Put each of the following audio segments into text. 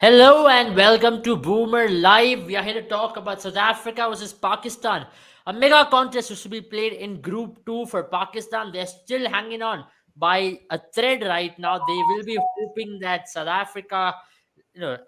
Hello and welcome to Boomer Live. We are here to talk about South Africa versus Pakistan. A mega contest which will be played in Group 2 for Pakistan. They're still hanging on by a thread right now. They will be hoping that South Africa,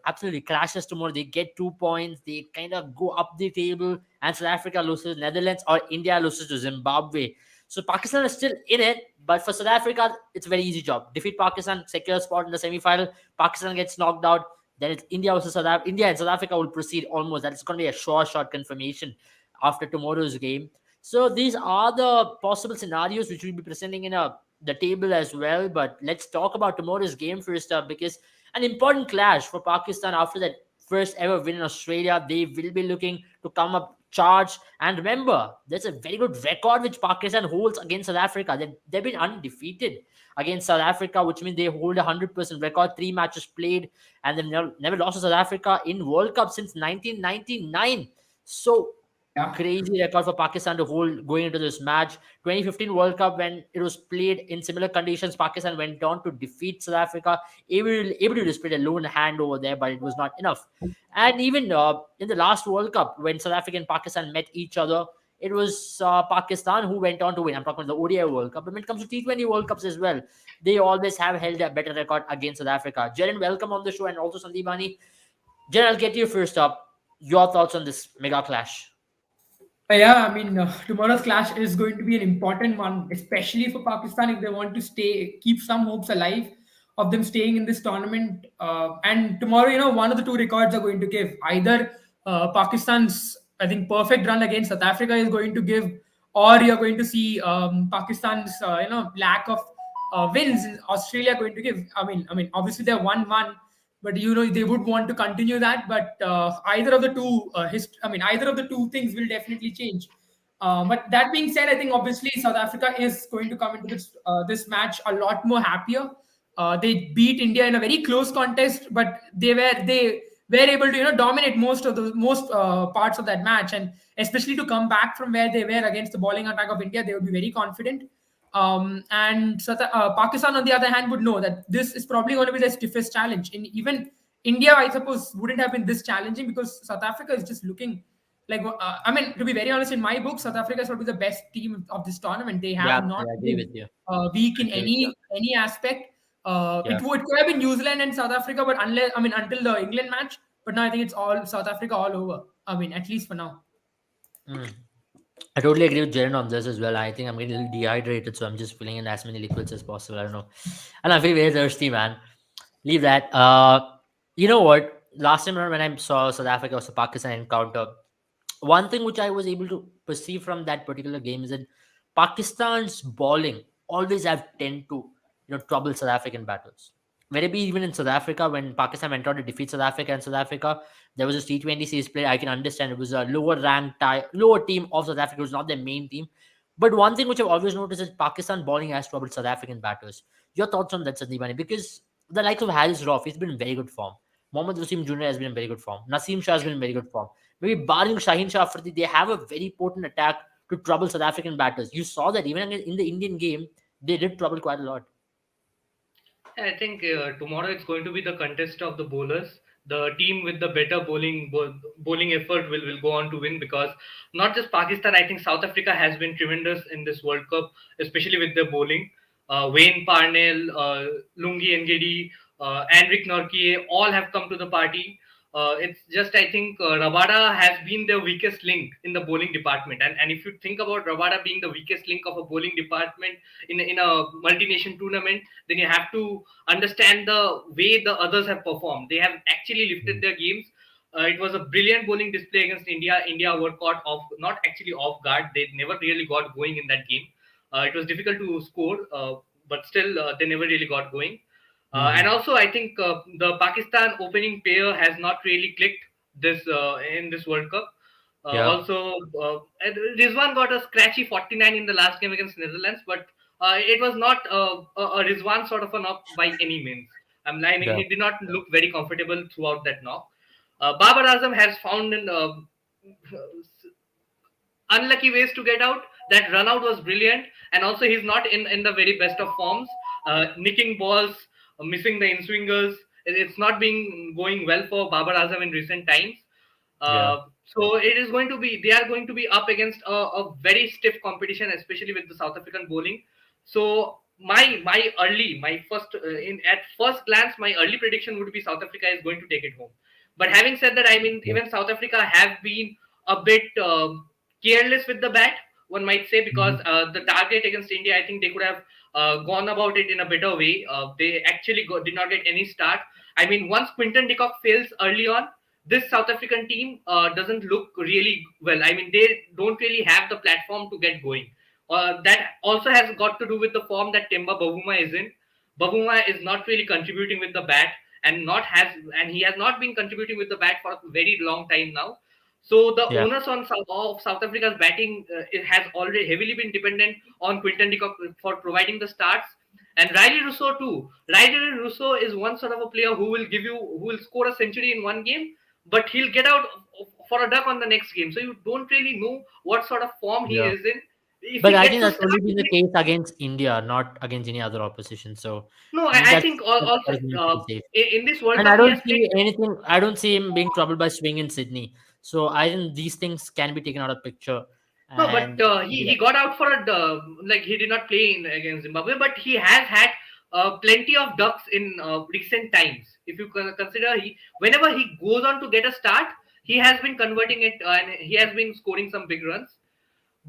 absolutely crashes tomorrow. They get 2 points. They kind of go up the table, and South Africa loses to Netherlands or India loses to Zimbabwe. So Pakistan is still in it, but for South Africa, it's a very easy job. Defeat Pakistan, secure spot in the semi-final. Pakistan gets knocked out, then it's India versus India and South Africa will proceed almost. That's going to be a sure shot confirmation after tomorrow's game. So these are the possible scenarios which we'll be presenting in the table as well. But let's talk about tomorrow's game first up, because an important clash for Pakistan after that first ever win in Australia. They will be looking to come up charged. And remember, there's a very good record which Pakistan holds against South Africa. They've been undefeated against South Africa, which means they hold a 100% record, 3 matches played, and they've never lost to South Africa in World Cup since 1999. So Yeah. crazy record for Pakistan to hold going into this match. 2015 World Cup, when it was played in similar conditions, Pakistan went on to defeat South Africa, able to display a lone hand over there, but it was not enough. And even in the last World Cup, when South Africa and Pakistan met each other, it was Pakistan who went on to win. I'm talking about the ODI World Cup. But when it comes to T20 World Cups as well, they always have held a better record against South Africa. Jaren, welcome on the show, and also Sandeepani. Jaren, I'll get you first up. Your thoughts on this mega clash? Tomorrow's clash is going to be an important one, especially for Pakistan if they want to keep some hopes alive of them staying in this tournament. And tomorrow, one of the two records are going to give. Either Pakistan's, I think, perfect run against South Africa is going to give, or you're going to see Pakistan's, lack of wins in Australia going to give. Obviously they're 1-1, but they would want to continue that. But either of the two things will definitely change. But that being said, I think obviously South Africa is going to come into this match a lot more happier. They beat India in a very close contest, but they were able to dominate most parts of that match, and especially to come back from where they were against the bowling attack of India, they would be very confident. Pakistan, on the other hand, would know that this is probably going to be the stiffest challenge. In even India, I suppose, wouldn't have been this challenging because South Africa is just looking like. To be very honest, in my book, South Africa is probably the best team of this tournament. They Yeah, have not I agree with been you. weak I in agree with you. any aspect. Yeah. It could have been New Zealand and South Africa, but until the England match. But now I think it's all South Africa all over. At least for now. Mm. I totally agree with Jaren on this as well. I think I'm getting a little dehydrated, so I'm just filling in as many liquids as possible. I don't know. And I feel very thirsty, man. Leave that. You know what? Last time around when I saw South Africa versus Pakistan encounter, one thing which I was able to perceive from that particular game is that Pakistan's bowling always have tend to trouble South African batters. Maybe even in South Africa, when Pakistan went on to defeat South Africa and South Africa, there was a T20 series play. I can understand it was a lower team of South Africa. It was not their main team. But one thing which I've always noticed is Pakistan bowling has troubled South African batters. Your thoughts on that, Sandeepani? Because the likes of Haris Rauf, he's been in very good form. Mohammad Wasim Jr. has been in very good form. Naseem Shah has been in very good form. Maybe barring Shaheen Shah Afridi, they have a very potent attack to trouble South African batters. You saw that even in the Indian game, they did trouble quite a lot. I think tomorrow it's going to be the contest of the bowlers. The team with the better bowling effort will go on to win, because not just Pakistan, I think South Africa has been tremendous in this World Cup, especially with their bowling. Wayne Parnell, Lungi Ngedi, Enric Norkie, all have come to the party. It's just, I think, Rabada has been the weakest link in the bowling department. And if you think about Rabada being the weakest link of a bowling department in a multi-nation tournament, then you have to understand the way the others have performed. They have actually lifted their games. It was a brilliant bowling display against India. India were caught off, not actually off guard. They never really got going in that game. It was difficult to score, but still, they never really got going. And also, I think the Pakistan opening pair has not really clicked this in this World Cup. Yeah. Rizwan got a scratchy 49 in the last game against Netherlands, but it was not a Rizwan sort of a knock by any means. I mean, Yeah. he did not look very comfortable throughout that knock. Babar Azam has found in unlucky ways to get out. That run out was brilliant, and also he's not in the very best of forms. Nicking balls, missing the in swingers. It's not been going well for Babar Azam in recent times. Yeah. So it is going to be, they are going to be up against a very stiff competition, especially with the South African bowling. So my first in at first glance, my early prediction would be South Africa is going to take it home. But having said that, I mean, Yeah. even South Africa have been a bit careless with the bat, one might say, because Mhm. the target against India, I think they could have gone about it in a better way. They actually did not get any start. I mean, once Quinton de Kock fails early on, this South African team doesn't look really well. I mean, they don't really have the platform to get going. That also has got to do with the form that Temba Bavuma is in. Bavuma is not really contributing with the bat, and he has not been contributing with the bat for a very long time now. So the Yeah. onus on South Africa's batting, it has already heavily been dependent on Quinton de Kock for providing the starts, and Riley Russo too. Riley Russo is one sort of a player who will score a century in one game, but he'll get out for a duck on the next game. So you don't really know what sort of form he Yeah. is in. If But he I gets think a that's start, only been the case against India, not against any other opposition. So no, I that's think that also is pretty safe. in this World And I Cup he don't has played. see anything. I don't see him being troubled by swing in Sydney. So I think these things can be taken out of picture. No, but And he got out for like he did not play in against Zimbabwe, but he has had plenty of ducks in recent times. If you consider, whenever he goes on to get a start, he has been converting it and he has been scoring some big runs.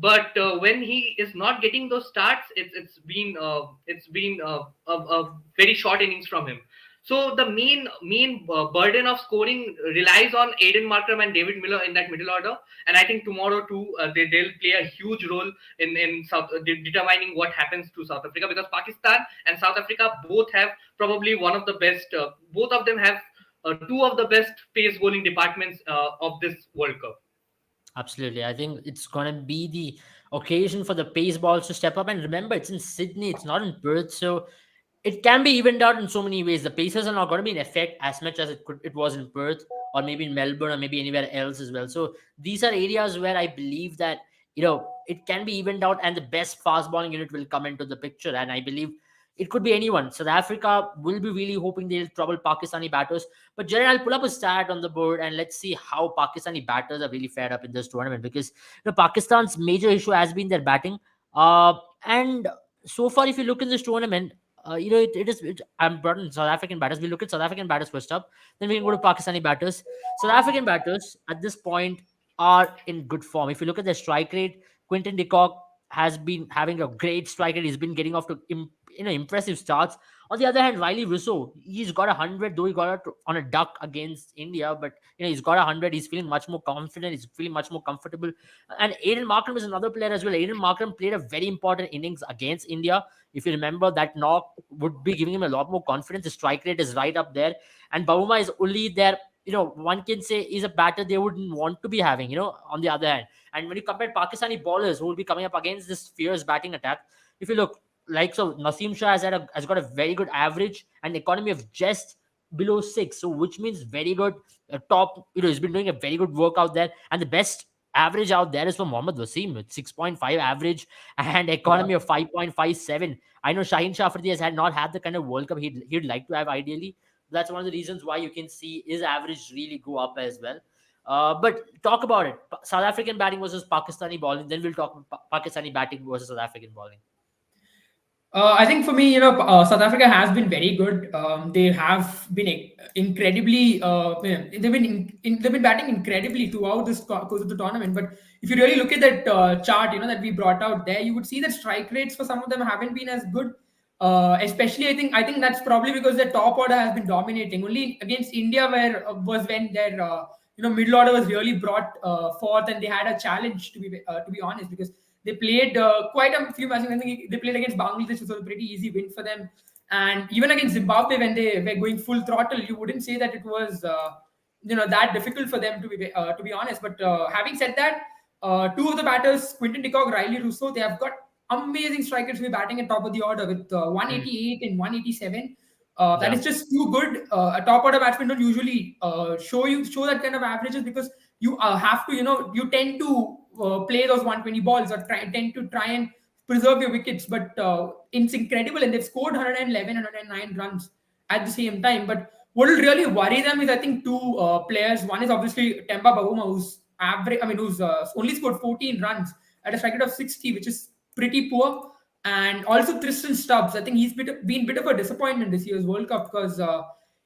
But when he is not getting those starts, it's been a very short innings from him. So the main burden of scoring relies on Aiden Markram and David Miller in that middle order, and I think tomorrow too they'll play a huge role in determining what happens to South Africa, because Pakistan and South Africa both have probably one of the best. Both of them have two of the best pace bowling departments of this World Cup. absolutely, I think it's gonna be the occasion for the pace balls to step up. And remember, it's in Sydney, it's not in Perth, so it can be evened out in so many ways. The Pacers are not going to be in effect as much as it was in Perth, or maybe in Melbourne, or maybe anywhere else as well. So these are areas where I believe that it can be evened out, and the best fast bowling unit will come into the picture. And I believe it could be anyone. South Africa will be really hoping they'll trouble Pakistani batters. But Jared, I'll pull up a stat on the board and let's see how Pakistani batters are really fared up in this tournament, because Pakistan's major issue has been their batting. And so far, if you look in this tournament, I'm brought in South African batters. We look at South African batters first up, then we can go to Pakistani batters. South African batters at this point are in good form. If you look at their strike rate, Quinton de Kock has been having a great strike rate. He's been getting off to impressive starts. On the other hand, Riley Russo, he's got 100, though he got it on a duck against India, but he's got 100. He's feeling much more confident. He's feeling much more comfortable. And Aiden Markram is another player as well. Aiden Markram played a very important innings against India. If you remember, that knock would be giving him a lot more confidence. The strike rate is right up there. And Bavuma is only there. One can say is a batter they wouldn't want to be having, on the other hand. And when you compare Pakistani bowlers who will be coming up against this fierce batting attack, if you look, like, so Naseem Shah has got a very good average and economy of just below 6. So which means very good top, he's been doing a very good work out there. And the best average out there is for Mohammad Wasim with 6.5 average and Yeah. economy of 5.57. I know Shaheen Shah Afridi has not had the kind of World Cup he'd like to have ideally. That's one of the reasons why you can see his average really go up as well. But talk about it. South African batting versus Pakistani bowling. Then we'll talk about Pakistani batting versus South African bowling. I think for me, South Africa has been very good. They have been incredibly, they've been batting incredibly throughout this course of the tournament. But if you really look at that chart, that we brought out there, you would see that strike rates for some of them haven't been as good. Especially, I think that's probably because their top order has been dominating. Only against India, where was when their middle order was really brought forth, and they had a challenge to be honest, because they played quite a few matches. I think they played against Bangladesh, which was a pretty easy win for them. And even against Zimbabwe, when they were going full throttle, you wouldn't say that it was that difficult for them to be honest. But having said that, two of the batters, Quinton de Kock, Riley Russo, they have got amazing strikers to be batting at top of the order with Mm. 188 and 187. That Yeah. is just too good. A top order batsman don't usually show that kind of averages, because you have to, you tend to play those 120 balls, or tend to try and preserve your wickets. But it's incredible, and they've scored 111, 109 runs at the same time. But What will really worry them is, I think, two players. One is obviously Temba Bavuma, who's average. I mean, who's only scored 14 runs at a strike rate of 60, which is pretty poor. And also Tristan Stubbs. I think he's been a bit of a disappointment this year's World Cup because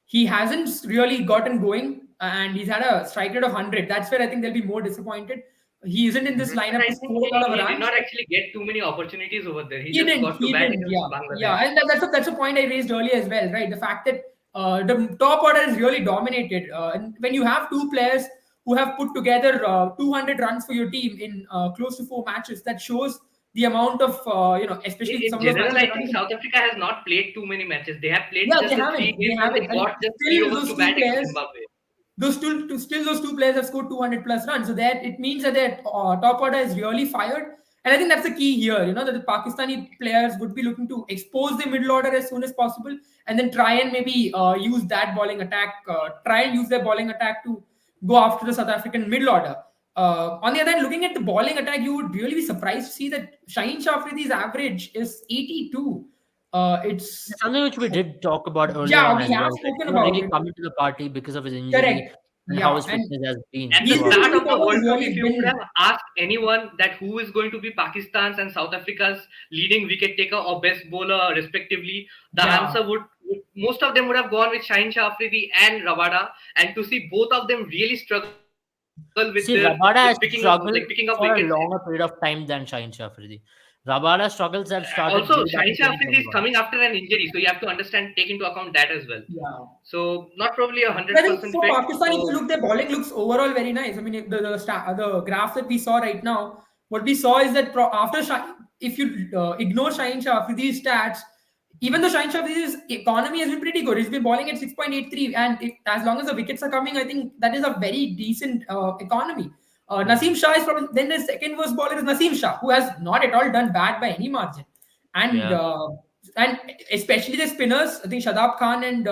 he hasn't really gotten going, and he's had a strike rate of 100. That's where I think they'll be more disappointed. He isn't in this And lineup I to think score a lot of he did runs. not actually get too many opportunities over there. He He just didn't. got to He bat didn't. against Yeah, Bangladesh. yeah, and that's a point I raised earlier as well, right? The fact that the top order is really dominated, and when you have two players who have put together 200 runs for your team in close to 4 matches, that shows the amount of especially In some of those general, matches. I think South Africa has not played too many matches. They have played Yeah, just they the haven't. three They games and haven't. they And got just still, 3 overs those to two bat against players, Zimbabwe. those two players have scored 200 plus runs. So that it means that their top order is really fired. And I think that's the key here, that the Pakistani players would be looking to expose the middle order as soon as possible, and then try and maybe use that bowling attack, try and use their bowling attack to go after the South African middle order. On the other hand, looking at the bowling attack, you would really be surprised to see that Shaheen Shah Afridi's average is 82. It's Something which we did talk about earlier Yeah, on we as have well. That spoken he's not about really it. coming to the party because of his injury Correct. and how Yeah, his and fitness has been At the he's been throughout. start of the someone World who's Cup, really if you would been. have asked anyone that who is going to be Pakistan's and South Africa's leading wicket taker or best bowler respectively, the Yeah. answer would most of them would have gone with Shaheen Shah Afridi and Rabada, and to see both of them really struggle with See, Rabada has picking up struggled wickets. for a longer period of time than Shaheen Shah Afridi. Rabada's struggles have started Also, way back in Shaheen Shah Afridi is 2021. coming after an injury, so you have to take into account that as well. Yeah. So not probably I think 100% for fit. Pakistan, if you So look, their bowling looks overall very nice. I mean, if the graph that we saw right now, what we saw is that if you ignore Shaheen Shah Afridi's stats, even though Shaheen Shah Afridi's economy has been pretty good, he's been bowling at 6.83, and as long as the wickets are coming, I think that is a very decent economy. Naseem Shah is probably then the second worst bowler is Naseem Shah, who has not at all done bad by any margin, and Yeah. and especially the spinners. I think Shadab Khan and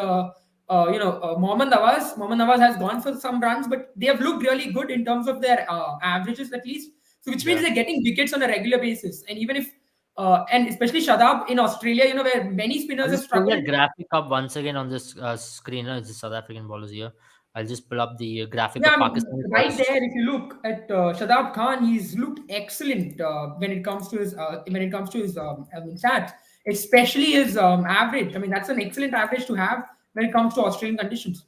Mohammad Nawaz. Mohammad Nawaz has gone for some runs, but they have looked really good in terms of their averages at least. So which means Yeah. they're getting wickets on a regular basis, and even if and especially Shadab in Australia, where many I'll spinners have just pull that struggled. graphic up once again on this screen. It's the South African bowlers here. I'll just pull up the graphic Yeah, of I mean, Pakistani right bowlers. there, if you look at Shadab Khan, he's looked excellent when it comes to his stats, especially his average. I mean, that's an excellent average to have when it comes to Australian conditions.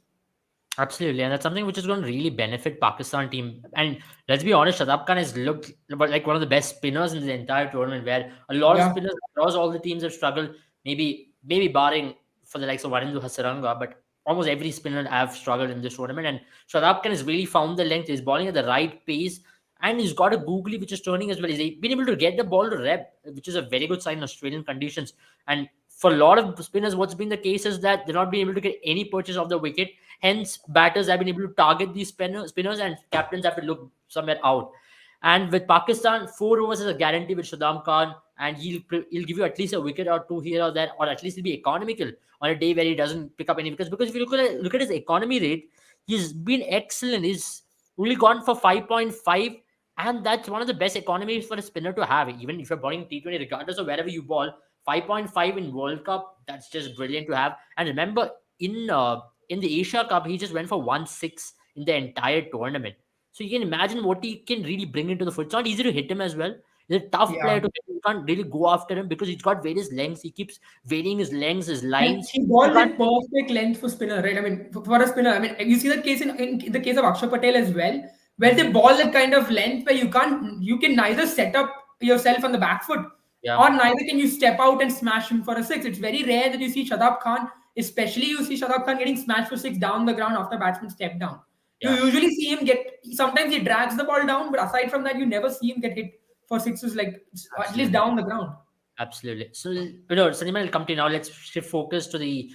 Absolutely, and that's something which is going to really benefit Pakistan team. And let's be honest, Shadab Khan has looked like one of the best spinners in the entire tournament, where a lot of Yeah. spinners across all the teams have struggled. Maybe barring for the likes of Warindu Hasaranga, but almost every spinner have struggled in this tournament. And Shadab Khan has really found the length. He's bowling at the right pace, and he's got a googly which is turning as well. He's been able to get the ball to rep, which is a very good sign in Australian conditions. And for a lot of spinners, what's been the case is that they're not being able to get any purchase of the wicket. Hence, batters have been able to target these spinners, and captains have to look somewhere out. And with Pakistan, 4 overs is a guarantee with Shadab Khan, and he'll give you at least a wicket or two here or there, or at least he'll be economical on a day where he doesn't pick up any wickets. Because if you look at his economy rate, he's been excellent. He's only gone for 5.5, and that's one of the best economies for a spinner to have. Even if you're bowling T20, regardless of wherever you bowl, 5.5 in World Cup, that's just brilliant to have. And remember, in the Asia Cup, he just went for 1-6 in the entire tournament. So you can imagine what he can really bring into the foot. It's not easy to hit him as well. He's a tough Yeah. player to hit. You can't really go after him because he's got various lengths. He keeps varying his lengths, his And lines. he bowls You can't- at perfect length for spinner, right? I mean, for a spinner, I mean, you see that case in the case of Akshar Patel as well, where they ball that kind of length where you can neither set up yourself on the back foot, Yeah. or neither can you step out and smash him for a six. It's very rare that you see Shadab Khan, especially you see Shadab Khan getting smashed for six down the ground after batsman step down. Yeah. You usually see him sometimes he drags the ball down, but aside from that, you never see him get hit for sixes, like at Absolutely. least down the ground. Absolutely. So, Sanjay, will come to you now. Let's shift focus to the,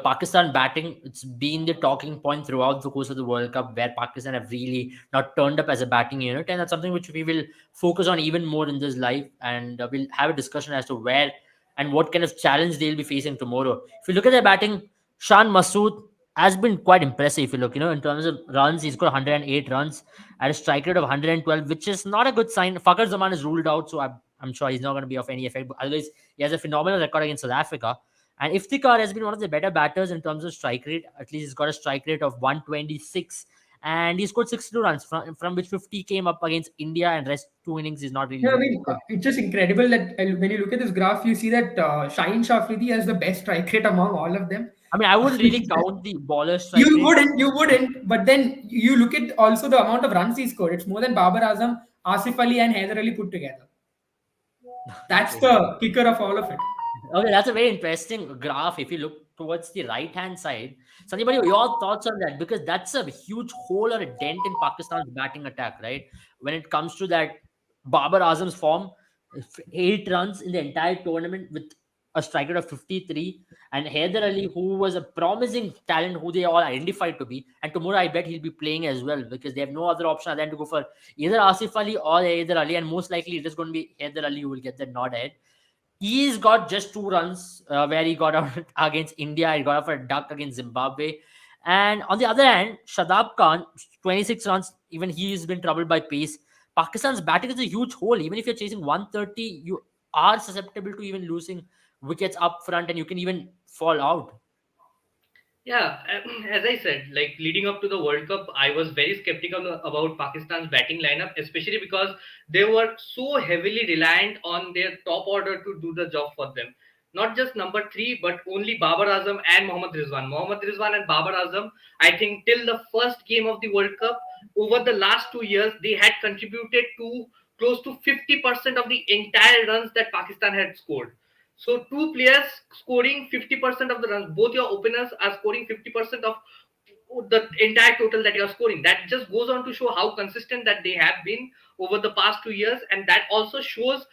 Pakistan batting. It's been the talking point throughout the course of the World Cup, where Pakistan have really not turned up as a batting unit. And that's something which we will focus on even more in this live. And we'll have a discussion as to where and what kind of challenge they'll be facing tomorrow. If you look at their batting, Shan Masood has been quite impressive. If you look, in terms of runs, he's got 108 runs at a strike rate of 112, which is not a good sign. Fakhar Zaman is ruled out, so I'm sure he's not going to be of any effect. But otherwise, he has a phenomenal record against South Africa. And Iftikhar has been one of the better batters in terms of strike rate. At least he's got a strike rate of 126, and he scored 62 runs, from which 50 came up against India, and rest two innings is not really Yeah, I looking mean, good. it's just incredible that when you look at this graph, you see that Shaheen Shah Afridi has the best strike rate among all of them. I mean, I wouldn't really count the bowler strike rate. You wouldn't. But then you look at also the amount of runs he scored. It's more than Babar Azam, Asif Ali, and Haider Ali put together. That's the kicker of all of it. Okay, that's a very interesting graph. If you look towards the right hand side, Sandeep, buddy, your thoughts on that? Because that's a huge hole or a dent in Pakistan's batting attack, right? When it comes to that, Babar Azam's form, 8 runs in the entire tournament with a strike rate of 53, and Haider Ali, who was a promising talent, who they all identified to be, and tomorrow I bet he'll be playing as well because they have no other option other than to go for either Asif Ali or Haider Ali, and most likely it is going to be Haider Ali who will get the nod ahead. He's got just 2 runs where he got out against India. He got out for a duck against Zimbabwe. And on the other hand, Shadab Khan, 26 runs. Even he's been troubled by pace. Pakistan's batting is a huge hole. Even if you're chasing 130, you are susceptible to even losing wickets up front, and you can even fall out. Yeah, as I said, like leading up to the World Cup, I was very skeptical about Pakistan's batting lineup, especially because they were so heavily reliant on their top order to do the job for them. Not just number three, but only Babar Azam and Mohammad Rizwan. Mohammad Rizwan and Babar Azam, I think till the first game of the World Cup, over the last 2 years, they had contributed to close to 50% of the entire runs that Pakistan had scored. So two players scoring 50% of the runs, both your openers are scoring 50% of the entire total that you're scoring. That just goes on to show how consistent that they have been over the past 2 years, and that also shows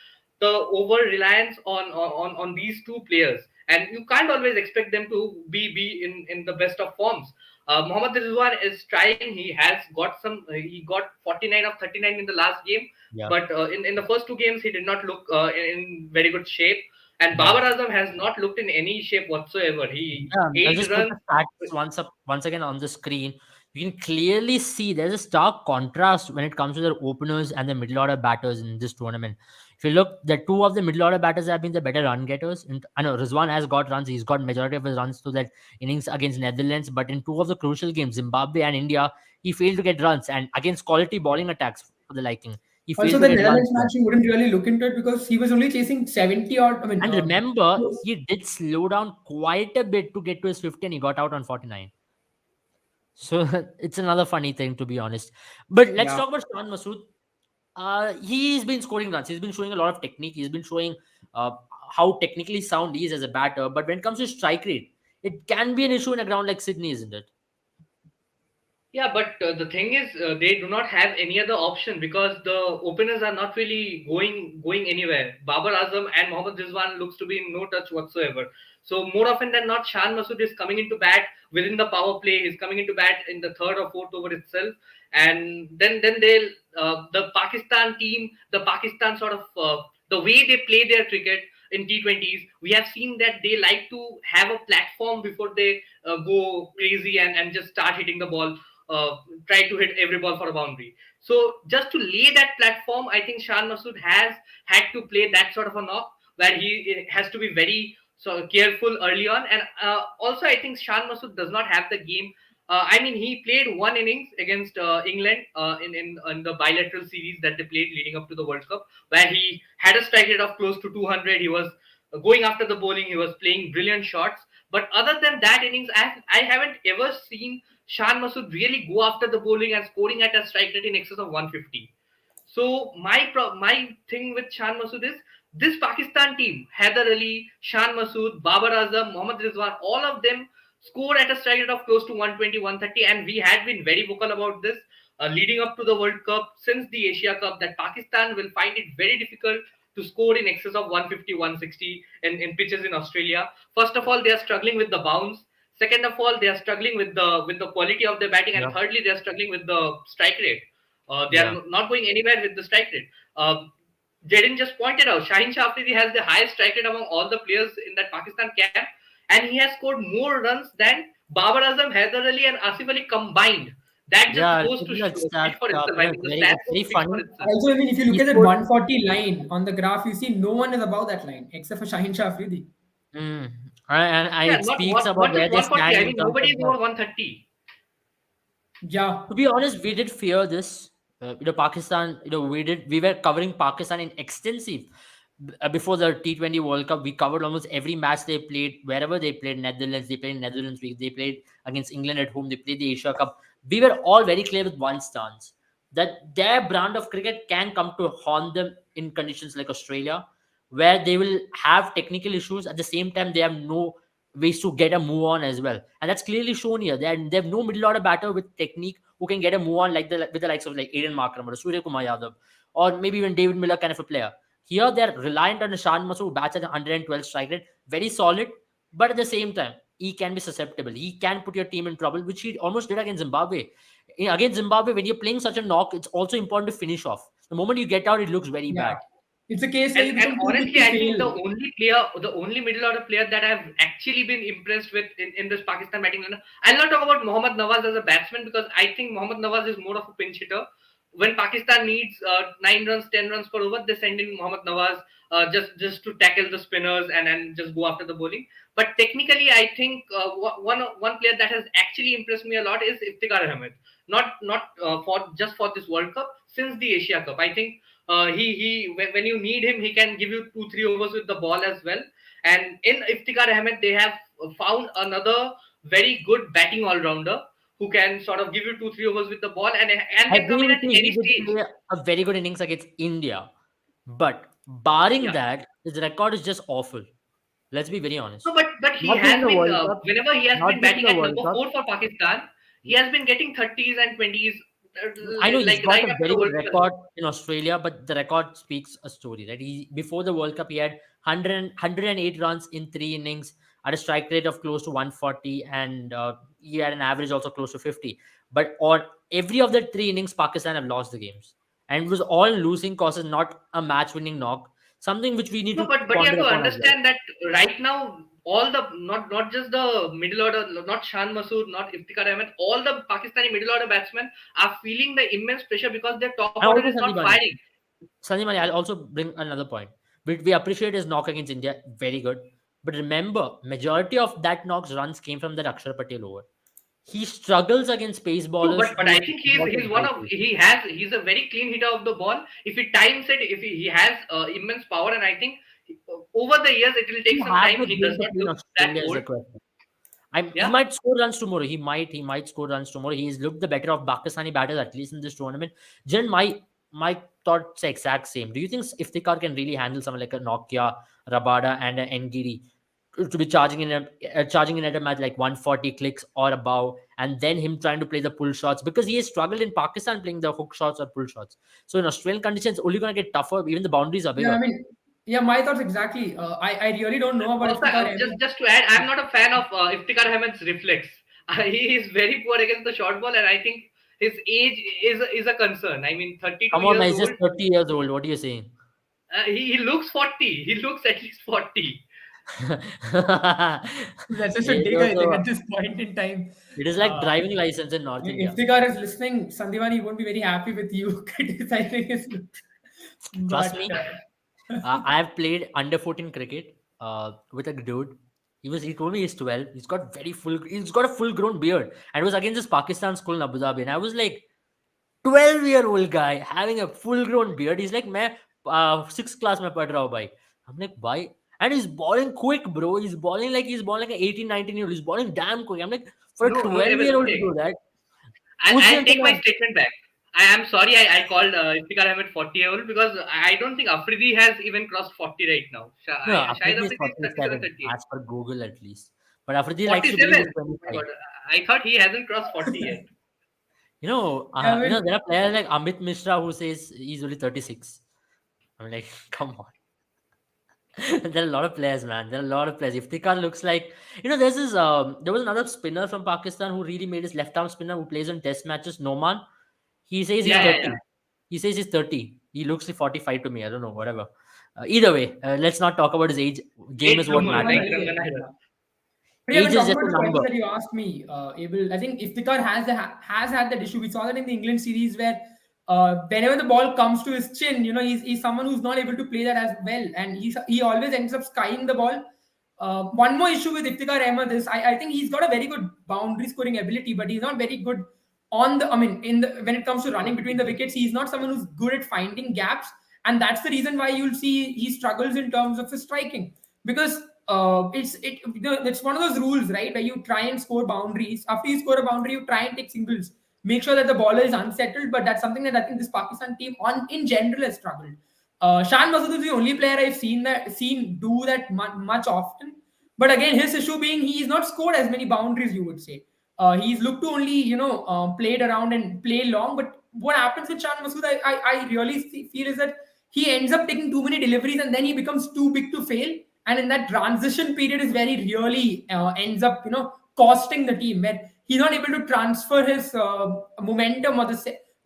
the over reliance on these two players. And you can't always expect them to be in the best of forms. Mohammad Rizwan is trying. He has got some. He got 49 of 39 in the last game, Yeah. but in the first two games he did not look in very good shape. And Yeah. Babar Azam has not looked in any shape whatsoever. He Yeah, I'll 8 just put runs. the stats once again on the screen. You can clearly see there's a stark contrast when it comes to their openers and the middle order batters in this tournament. If you look, the two of the middle order batters have been the better run getters. And I know Rizwan has got runs; he's got majority of his runs to that innings against Netherlands. But in two of the crucial games, Zimbabwe and India, he failed to get runs, and against quality bowling attacks for the liking, he failed Also, to the get runs. Netherlands match, you wouldn't really look into it because he was only chasing 70 odd. I mean, And remember, close. he did slow down quite a bit to get to his 50, and he got out on 49. So it's another funny thing, to be honest. But let's Yeah. talk about Shan Masood. He's been scoring runs. He's been showing a lot of technique. He's been showing uh, how technically sound he is as a batter. But when it comes to strike rate, it can be an issue in a ground like Sydney, isn't it? Yeah, but the thing is, they do not have any other option because the openers are not really going anywhere. Babar Azam and Mohammad Rizwan looks to be in no touch whatsoever. So more often than not, Shan Masood is coming into bat within the power play. He's coming into bat in the third or fourth over itself, and then they'll the Pakistan team, the Pakistan sort of the way they play their cricket in T20s, we have seen that they like to have a platform before they go crazy and just start hitting the ball, try to hit every ball for a boundary. So just to lay that platform, I think Shan Masood has had to play that sort of a knock where he has to be very careful early on. And also, I think Shan Masood does not have the game. I mean, he played one innings against England in the bilateral series that they played leading up to the World Cup, where he had a strike rate of close to 200. He was going after the bowling. He was playing brilliant shots. But other than that innings, I haven't ever seen Shan Masood really go after the bowling and scoring at a strike rate in excess of 150. So my thing with Shan Masood is this Pakistan team, Haider Ali, Shan Masood, Babar Azam, Mohammad Rizwan, all of them score at a strike rate of close to 120, 130. And we had been very vocal about this leading up to the World Cup, since the Asia Cup, that Pakistan will find it very difficult to score in excess of 150, 160 in pitches in Australia. First of all, they are struggling with the bounce. Second of all, they are struggling with the quality of their batting, and Yeah. thirdly, they are struggling with the strike rate. They Yeah. are not going anywhere with the strike rate. Jaden just pointed out, Shaheen Shah Afridi has the highest strike rate among all the players in that Pakistan camp, and he has scored more runs than Babar Azam, Haider Ali, and Asif Ali combined. That just Yeah, goes to that's speak for itself. I think the very, stats it's very speak for funny. itself. Also, I mean, if you look He at that scored. 140 line on the graph, you see no one is above that line except for Shaheen Shah Afridi. Mm, And Yeah, it not speaks about not where just they 140. stand I in mean, terms nobody of is the. over 130. Yeah. To be honest, we did fear this. Pakistan. We were covering Pakistan in extensive before the T20 World Cup. We covered almost every match they played, wherever they played. Netherlands, they played in Netherlands. They played against England at home. They played the Asia Cup. We were all very clear with one stance that their brand of cricket can come to haunt them in conditions like Australia, where they will have technical issues. At the same time, they have no ways to get a move on as well, and that's clearly shown here. They have no middle order batter with technique who can get a move on with the likes of like Aiden Markram or Surya Kumar Yadav, or maybe even David Miller kind of a player. Here they're reliant on Ishan Masood, who bats at 112 strike rate, very solid, but at the same time he can be susceptible. He can put your team in trouble, which he almost did against Zimbabwe. Against Zimbabwe, when you're playing such a knock, it's also important to finish off. The moment you get out, it looks very Yeah. bad. It's a case where you And become too good honestly, to I think fail. the only middle order player that I've actually been impressed with in this Pakistan batting lineup, I'll not talk about Mohammad Nawaz as a batsman because I think Mohammad Nawaz is more of a pinch hitter. When Pakistan needs 9 runs, 10 runs per over, they send in Mohammad Nawaz just to tackle the spinners and just go after the bowling. But technically, I think one player that has actually impressed me a lot is Iftikhar Ahmed. Not for just for this World Cup, since the Asia Cup. I think when you need him, he can give you 2-3 overs with the ball as well. And in Iftikhar Ahmed, they have found another very good batting all rounder who can sort of give you 2-3 overs with the ball and I can come agree in with at you. any He did stage. play a very good innings against India, but barring Yeah. that, his record is just awful. Let's be very honest. No, but he Not just in has the been World Cup, whenever he has not been just in batting the at World number Cup. 4 for Pakistan, he has been getting 30s and 20s I know he's like got right a after very the good World Cup. record in Australia, but the record speaks a story. Right, before the World Cup, he had 108 runs in 3 innings at a strike rate of close to 140, and he had an average also close to 50. But on every of the 3 innings, Pakistan have lost the games, and it was all losing causes, not a match-winning knock. Something which we need No, to but you ponder have to upon as well. understand that right now, all the not just the middle order, not Shan Masood, not Iftikhar Ahmed, all the Pakistani middle order batsmen are feeling the immense pressure because their top And order also is not Sandeep, firing. I'll also bring another point. We appreciate his knock against India, very good. But remember, majority of that knock's runs came from the Akshar Patel over. He struggles against pace True, bowlers but who I are think not he's as one of brutal. he's a very clean hitter of the ball. If he times it, if he has immense power, and I think over the years it will take You some have time. to He break does the not play in look that Australia is old. the question. He Yeah. might score runs tomorrow. He might score runs tomorrow. He's looked the better of Pakistani batters at least in this tournament. Jen, my thoughts are exact same. Do you think Iftikhar can really handle someone like a Nokia, Rabada, and an Ngiri to be charging in at a match like 140 clicks or above, and then him trying to play the pull shots because he has struggled in Pakistan playing the hook shots or pull shots. So in Australian conditions, it's only going to get tougher. Even the boundaries are Yeah, bigger. I mean, yeah, my thoughts exactly. I really don't know about Also, Iftikhar Ahmed. just to add, I'm not a fan of Iftikhar Ahmed's reflex. He is very poor against the short ball, and I think his age is a concern. I mean, 32 Come on, man, years he's just old. 30 years old. What are you saying? He looks 40. He looks at least 40. That's just a He's dig, I think, also, at this point in time. it is like Uh, driving license in North India. if Iftikhar is listening, Sandivani won't be very happy with you criticizing his looks. Trust But me, I have played under 14 cricket with a dude. He told me he's 12. He's got a full grown beard. And it was against this Pakistan school in Abu Dhabi. And I was like, 12-year-old guy having a full grown beard. He's like, मैं 6th class में पढ़ रहा हूँ भाई. I'm like, why? And he's balling quick, bro. He's balling like an 18, 19-year-old. He's balling damn quick. I'm like, for a No, no, Abel, 12-year-old to okay. do that. I'll take my statement back. I am sorry I called Iftikhar Ahmed 40-year-old because I don't think Afridi has even crossed 40 right now. No, Shahid Afridi is Afridi is 37, 47 38. as per Google at least. But Afridi likes to believe 47. he's Oh my 25. God. I thought he hasn't crossed 40 yet. yeah, I mean, There are players like Amit Mishra who says he's only 36. I'm like, come on. There are a lot of players, man. There are a lot of players. Iftikhar looks like, there was another spinner from Pakistan who really made his left arm spinner who plays in test matches, Noman. He says he's Yeah, yeah, 30. He says he's 30. He looks like 45 to me. I don't know, whatever. Either way, let's not talk about his age. yeah. Game Age is what bloomer, like matters. Rangana yeah. Hira. But yeah, Age when is talking just about a the question number. that you asked me, Abel, I think Iftikhar has had that issue. We saw that in the England series where whenever the ball comes to his chin, he's someone who's not able to play that as well, and he always ends up skying the ball One more issue with Iftikhar Ahmed is I think he's got a very good boundary scoring ability, but he's not very good on the. I mean, when it comes to running between the wickets, he's not someone who's good at finding gaps, and that's the reason why you'll see he struggles in terms of his striking, because it's one of those rules, right, where you try and score boundaries. After you score a boundary, you try and take singles, make sure that the bowler is unsettled. But that's something that I think this Pakistan team on in general has struggled. Shan Masood is the only player I've seen do that much often. But again, his issue being he's not scored as many boundaries, you would say. He's looked to only played around and play long. But what happens with Shan Masood, I really feel is that he ends up taking too many deliveries and then he becomes too big to fail. And in that transition period is where he really ends up costing the team, where he's not able to transfer his momentum or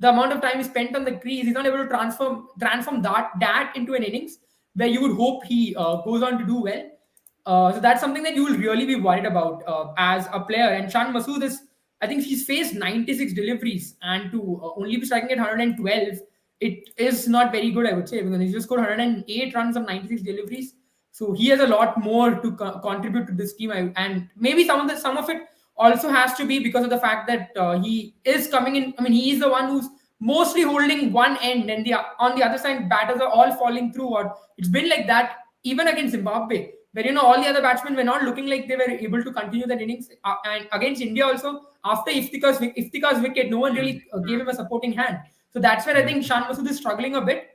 the amount of time he spent on the crease. He's not able to transform that into an innings where you would hope he goes on to do well. So that's something that you will really be worried about as a player. And Shan Masood is, I think he's faced 96 deliveries, and to only be striking at 112, it is not very good, I would say, because he's just scored 108 runs of 96 deliveries. So he has a lot more to contribute to this team, and maybe some of it also has to be because of the fact that he is coming in. I mean, he is the one who's mostly holding one end, and on the other side, batters are all falling through. Or it's been like that even against Zimbabwe, where all the other batsmen were not looking like they were able to continue that innings. And against India also, after Iftikhar's wicket, no one really gave him a supporting hand. So that's where I think Shan Masood is struggling a bit.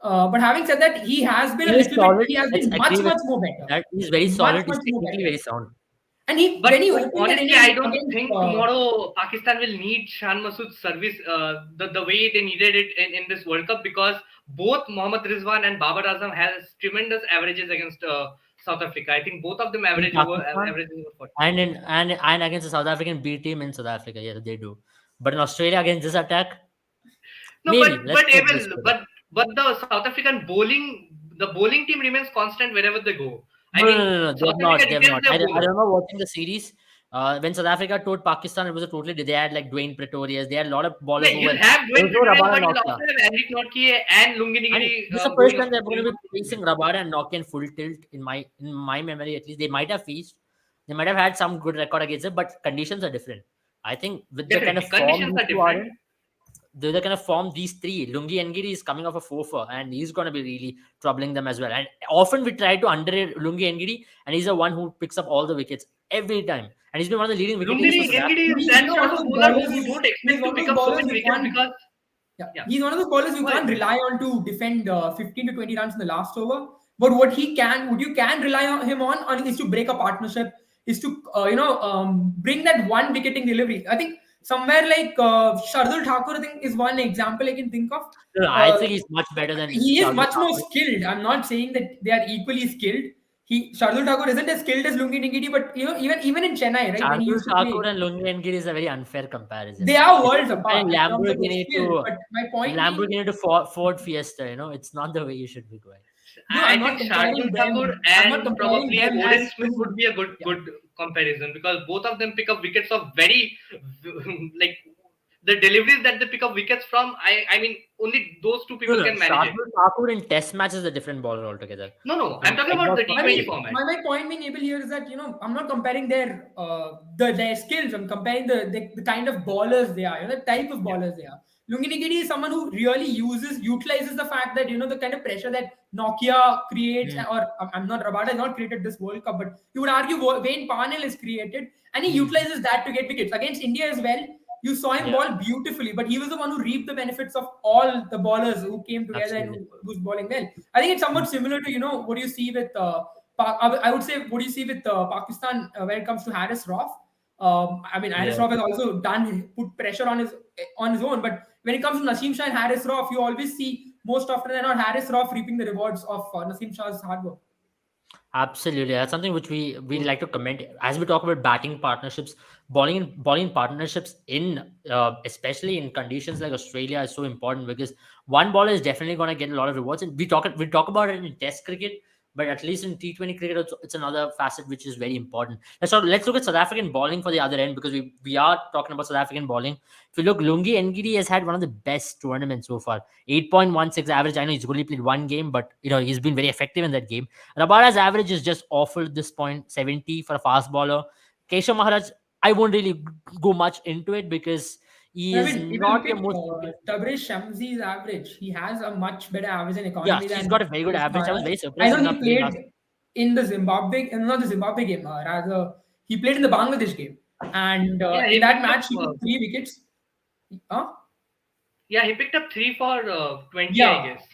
But having said that, he has been he has been much more better. He's very solid. Much He's more technically better. very sound. And But when he opened that honestly, innings I don't against, think tomorrow Pakistan will need Shan Masood's service the way they needed it in this World Cup, because both Mohammad Rizwan and Babar Azam has tremendous averages against South Africa. I think both of them average over 40. And against the South African B team in South Africa, yeah, they do. But in Australia against this attack, No, maybe. but the South African the bowling team remains constant wherever they go. No, South they're not. Africa They're not. depends their I bowlers. remember watching the series. When South Africa toured Pakistan, it was a totally. They had like Dwayne Pretorius. They had a lot of ballers who You'll were. have Dwayne There was no Pretorius, Rabada but and you'll also Nokia. have Henrik Nortje and Lungi And Nigiri. this is the first time they're going to be facing Rabada and Nokia in full tilt. In my memory, at least, they might have faced. They might have had some good record against it, but conditions are different. I think with the kind of form Conditions are these two are different. in, the kind of form these three, Lungi Ngidi is coming off a 4-4, and he's going to be really troubling them as well. And often we try to underrate Lungi Ngidi, and he's the one who picks up all the wickets every time. And he's been one of the leading wicket Lungi takers for South Africa. Ngidi is He's that one sort of of those bowler bowlers who who- don't he's expect one to of pick those up so bowlers many who wickets can't- because Yeah. He's one of those bowlers you Well, can't rely on to defend 15 to 20 runs in the last over. But what you can rely on him on is to break a partnership, is to bring that one wicketing delivery. I think somewhere like Shardul Thakur, I think, is one example I can think of. No, I think he's much better than He is Shardul much more Thakur. skilled. I'm not saying that they are equally skilled. Shardul Thakur isn't as skilled as Lungi Nigiri, but even in Chennai, right, when he Shardul used to play, Thakur and Lungi Ngidi is a very unfair comparison. they are It's worlds like apart comparing in terms of their Lamborghini skill. to But my point being, Lamborghini to Ford Fiesta. It's not the way you should be going. no, I I'm not think comparing Shardul them. Thakur I'm not and comparing probably them Oden as Smith two. would be a good comparison, because both of them pick up wickets of very like the deliveries that they pick up wickets from. I mean only those two people can manage it. Shardul Thakur in Test matches is a different bowler altogether. No, I'm talking about the I T20 I mean, format. my point being able here is that I'm not comparing their skills. I'm comparing the kind of ballers they are, the type of ballers they are. Lungi Nigiri is someone who really utilizes the fact that the kind of pressure that Nokia creates, or I'm not Rabada has not created this World Cup, but you would argue Wayne Parnell has created, and he utilizes that to get wickets against India as well. You saw him ball beautifully, but he was the one who reaped the benefits of all the ballers who came together and who was bowling well. I think it's somewhat similar to what do you see with I would say what do you see with Pakistan when it comes to Haris Rauf. I mean, Haris Rauf has also put pressure on his own, but when it comes to Naseem Shah and Haris Rauf, you always see most often than not Haris Rauf reaping the rewards of Naseem Shah's hard work. Absolutely, that's something which we like to comment as we talk about batting partnerships, bowling partnerships in especially in conditions like Australia is so important, because one bowler is definitely going to get a lot of rewards, and we talk about it in Test cricket but at least in T20 cricket, it's another facet which is very important. Let's look at South African bowling for the other end, because we are talking about South African bowling. If you look, Lungi Ngidi has had one of the best tournaments so far. 8.16 average. I know he's only played one game, but he's been very effective in that game. Rabada's average is just awful at this point, 70 for a fast bowler. Keshav Maharaj, I won't really go much into it because he I is mean, even not look the at most. Tabriz Shamsi's average. He has a much better average in Yeah, economy he's than got a very good Keshav average. I was Maharaj. very I surprised know he's he not playing played last. in the Zimbabwe, not the Zimbabwe game, rather, he played in the Bangladesh game. And Yeah, in he that picked up. match, he took 3 wickets. Huh? Yeah, he picked up 3 for 20, I Yeah. guess.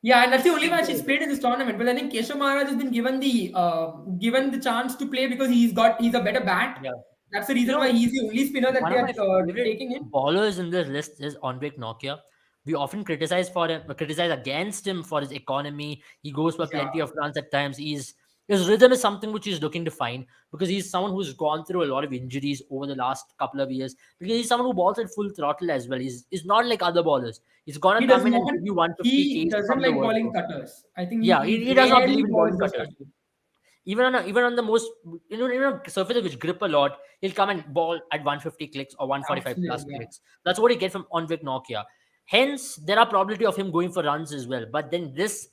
Yeah, and that's the only match he's So, played in this tournament. But I think Keshav Maharaj has been given the chance to play because he's a better bat. Yeah. That's the You reason why know, he's the only spinner that one they of are my favorite taking in. bowlers in this list is Anvik Nokia. We often criticize against him for his economy. He goes for Yeah. plenty of runs at times. His rhythm is something which he's looking to find, because he's someone who's gone through a lot of injuries over the last couple of years. Because he's someone who bowls at full throttle as well. He's not like other bowlers. He's gonna He does come in not. and give you 150 He Ks doesn't from the like World bowling Cup. cutters. I think Yeah, he he does not rarely believe in bowling balls those cutters. cutters. Even on the most surfaces which grip a lot, he'll come and ball at 150 clicks or 145 plus Absolutely, yeah. clicks. That's what he get from Anvik Nokia. Hence, there are probability of him going for runs as well. But then this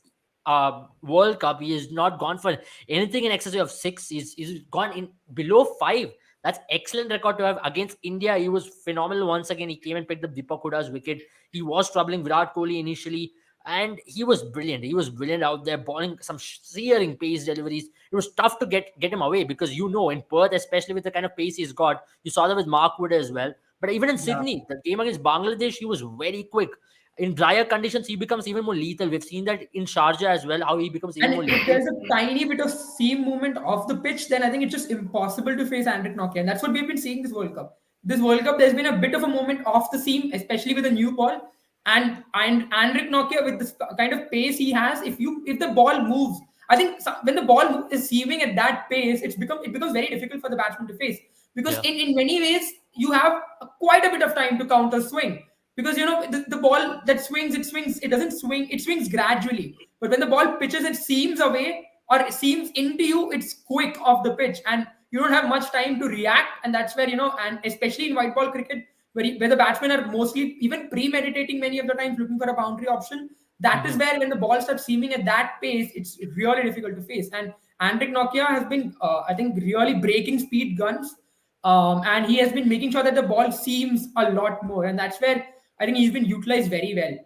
World Cup, he has not gone for anything in excess of 6. He's gone in below 5. That's excellent record to have against India. He was phenomenal once again. He came and picked up Deepak Huda's wicket. He was troubling Virat Kohli initially, and he was brilliant. He was brilliant out there, bowling some searing pace deliveries. It was tough to get him away, because in Perth, especially with the kind of pace he's got, you saw that with Mark Wood as well. But even in Yeah. Sydney, the game against Bangladesh, he was very quick. In drier conditions, he becomes even more lethal. We've seen that in Sharjah as well, how he becomes even And more if lethal. there's a tiny bit of seam movement off the pitch, then I think it's just impossible to face Andrik Nokia. And that's what we've been seeing this World Cup. This World Cup, there's been a bit of a movement off the seam, especially with a new ball. And Andrik Nokia, with this kind of pace he has, if the ball moves, I think when the ball is seaming at that pace, it becomes very difficult for the batsman to face, because Yeah. in many ways you have quite a bit of time to counter swing, because the ball that swings, it doesn't swing, it swings gradually, but when the ball pitches, it seams away or it seams into you, it's quick off the pitch, and you don't have much time to react. And that's where, and especially in white ball cricket, where the batsmen are mostly even premeditating many of the times, looking for a boundary option. That is where, when the ball starts seaming at that pace, it's really difficult to face. And Andrik Nokia has been, I think, really breaking speed guns, and he has been making sure that the ball seams a lot more, and that's where I think he's been utilized very well.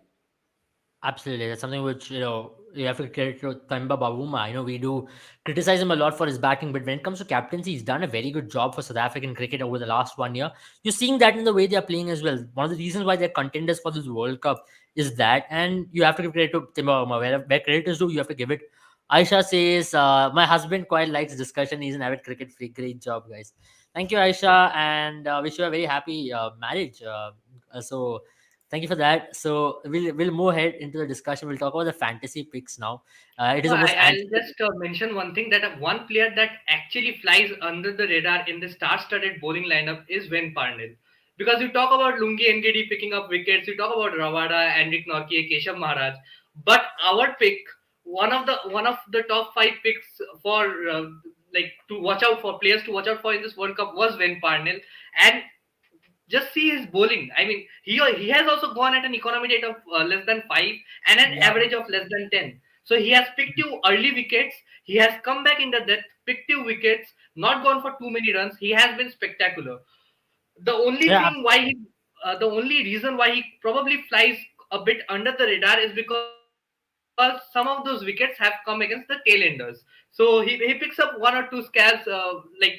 Absolutely. That's something which, you have to credit to Themba Bavuma. I know we do criticize him a lot for his batting, but when it comes to captaincy, he's done a very good job for South African cricket over the last 1 year. You're seeing that in the way they're playing as well. One of the reasons why they're contenders for this World Cup is that, and you have to give credit to Themba Bavuma. Where credit is due, you have to give it. Aisha says, my husband quite likes discussion. He's an avid cricket freak. Great job, guys. Thank you, Aisha, and wish you a very happy marriage. So thank you for that. So we'll move ahead into the discussion. We'll talk about the fantasy picks now. It is no, the most I'll just mention one thing, that one player that actually flies under the radar in the star-studded bowling lineup is Wayne Parnell. Because you talk about Lungi Ngidi picking up wickets, you talk about Rabada, Andrik Nokia, Keshav Maharaj, but our pick, one of the top 5 picks for to watch out for, players to watch out for in this World Cup was Wayne Parnell. And just see his bowling. I mean, he has also gone at an economy rate of less than 5 and an Yeah. average of less than 10. So he has picked you early wickets. He has come back in the death, picked you wickets, not gone for too many runs. He has been spectacular. The only yeah. thing why the only reason why he probably flies a bit under the radar is because some of those wickets have come against the tailenders. So he picks up 1 or 2 scares,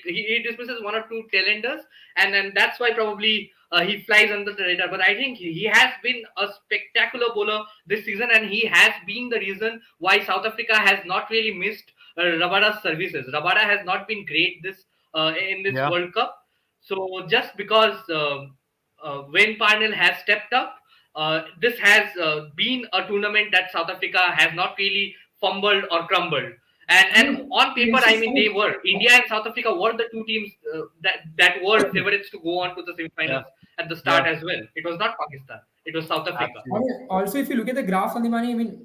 he dismisses 1 or 2 tailenders, and then that's why probably he flies under the radar. But I think he has been a spectacular bowler this season, and he has been the reason why South Africa has not really missed Rabada's services. Rabada has not been great in this Yeah. World Cup. So just because Wayne Parnell has stepped up, this has been a tournament that South Africa has not really fumbled or crumbled. And on paper, I mean, they were, India and South Africa were the 2 teams that were favorites to go on to the semifinals at the start as well. It was not Pakistan. It was South Africa. I mean, also, if you look at the graph on the money, I mean,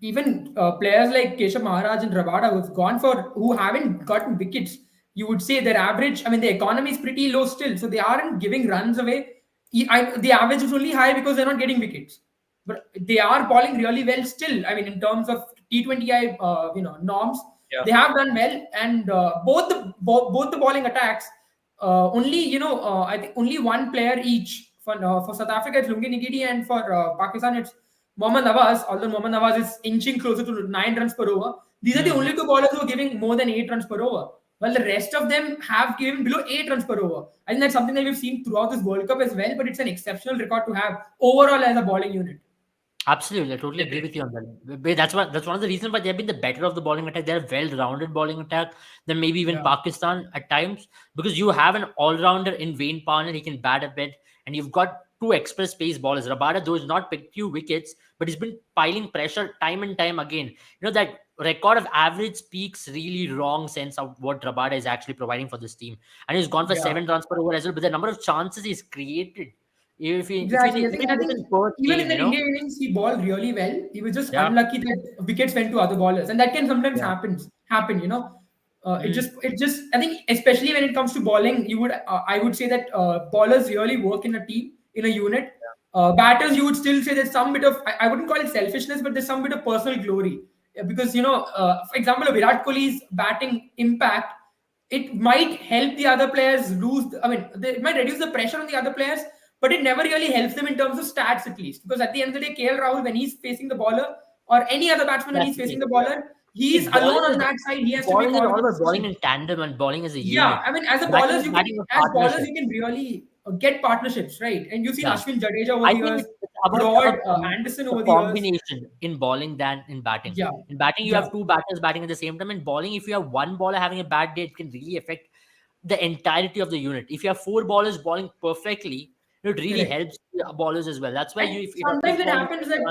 even players like Keshav Maharaj and Rabada who haven't gotten wickets, you would say their average. I mean, the economy is pretty low still, so they aren't giving runs away. The average is only high because they're not getting wickets, but they are bowling really well still. I mean, in terms of T20I, norms, Yeah. they have done well, and both the bowling attacks. I think only one player each for South Africa it's Lungi Nikiti, and for Pakistan it's Mohammad Nawaz. Although Mohammad Nawaz is inching closer to 9 runs per over, these are the only two bowlers who are giving more than 8 runs per over. Well, the rest of them have given below 8 runs per over. I think that's something that we've seen throughout this World Cup as well. But it's an exceptional record to have overall as a bowling unit. Absolutely, I totally agree with you on that. That's one of the reasons why they've been the better of the bowling attack. They're a well-rounded bowling attack than maybe even Pakistan at times, because you have an all-rounder in Wayne Parnell. He can bat a bit, and you've got two express pace bowlers. Rabada, though, has not picked few wickets, but he's been piling pressure time and time again. That record of average speaks really wrong sense of what Rabada is actually providing for this team. And he's gone for 7 runs per over as well, but the number of chances he's created. Exactly. I think even in the India innings, he bowled really well. He was just unlucky that wickets went to other bowlers, and that can sometimes happen. It just. I think especially when it comes to bowling, I would say that bowlers really work in a team, in a unit. Batters, you would still say there's some bit of, I wouldn't call it selfishness, but there's some bit of personal glory, because for example, Virat Kohli's batting impact, it might help the other players lose. It might reduce the pressure on the other players, but it never really helps them in terms of stats, at least. Because at the end of the day, KL Rahul, when he's facing the bowler, or any other batsman when he's facing the bowler, he's alone on that side. He has to be all about bowling in tandem and bowling as a unit. Yeah, I mean, as bowlers, you can really get partnerships, right? And you've seen Ashwin Jadeja over the years, Broad, Anderson over the years. Combination in bowling than in batting. Yeah. In batting, you have two batters batting at the same time. In bowling, if you have one bowler having a bad day, it can really affect the entirety of the unit. If you have 4 bowlers bowling perfectly, it really helps the bowlers as well. That's why sometimes it happens that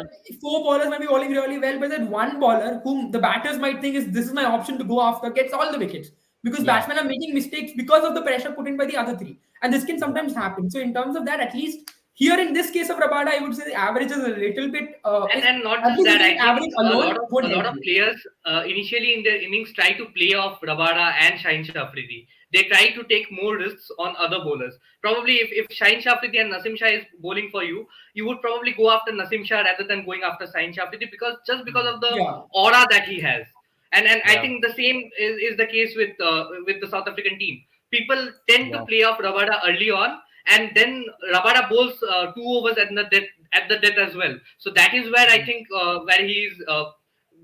4 bowlers might be bowling really well, but that one bowler whom the batters might think this is my option to go after gets all the wickets, because batsmen are making mistakes because of the pressure put in by the other 3, and this can sometimes happen. So in terms of that, at least here in this case of Rabada, I would say the average is a little bit and not just that, I think a lot of players initially in their innings try to play off Rabada and Shaheen Shah Afridi. They try to take more risks on other bowlers. Probably if Shaheen Shah Afridi and Nasim Shah is bowling for you, you would probably go after Nasim Shah rather than going after Shaheen Shah Afridi, because of the aura that he has. And I think the same is the case with the South African team. People tend to play off Rabada early on, and then Rabada bowls 2 overs at the death as well. So that is where I think where he's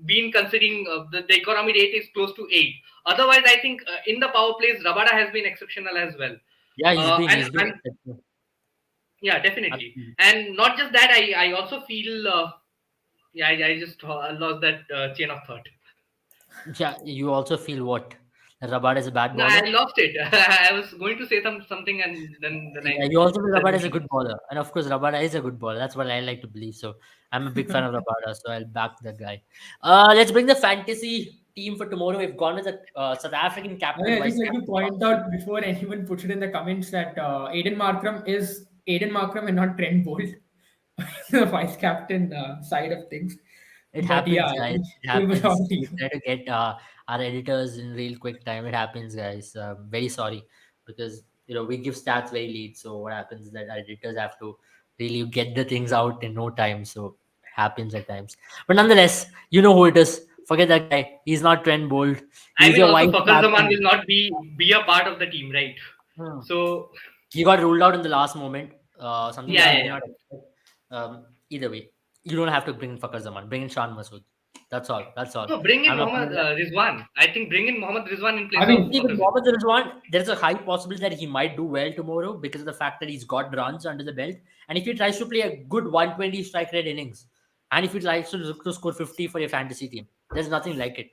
been considering the economy rate is close to 8. Otherwise, I think in the power plays, Rabada has been exceptional as well. Yeah, he's been yeah, definitely. And not just that, I also feel I just lost that chain of thought. Yeah, you also feel what? Rabada is a bad bowler? No, I lost it. I was going to say something, and then I... You also feel Rabada is a good bowler. And of course, Rabada is a good bowler. That's what I like to believe. So I'm a big fan of Rabada, so I'll back that guy. Let's bring the fantasy team for tomorrow. We've gone with the South African captain. I just like to point out before anyone puts it in the comments that Aiden Markram is Aiden Markram and not Trent Bolt, the vice captain side of things. It happens, guys. It happens. We try to get our editors in real quick time. It happens, guys. Very sorry, because we give stats very late. So what happens is that our editors have to really get the things out in no time. So it happens at times. But nonetheless, you know who it is. Forget that guy. He's not Trent Bolt. He's Fakhar Zaman will not be a part of the team, right? So he got ruled out in the last moment. Something either way. You don't have to bring in Fakhar Zaman. Bring in Shan Masood. That's all. No, bring in Mohammad Rizwan. I think bring in Mohammad Rizwan in place. I mean, with Mohammad Rizwan, there's a high possibility that he might do well tomorrow because of the fact that he's got runs under the belt. And if he tries to play a good 120 strike rate innings, and if he tries to score 50 for your fantasy team, there's nothing like it.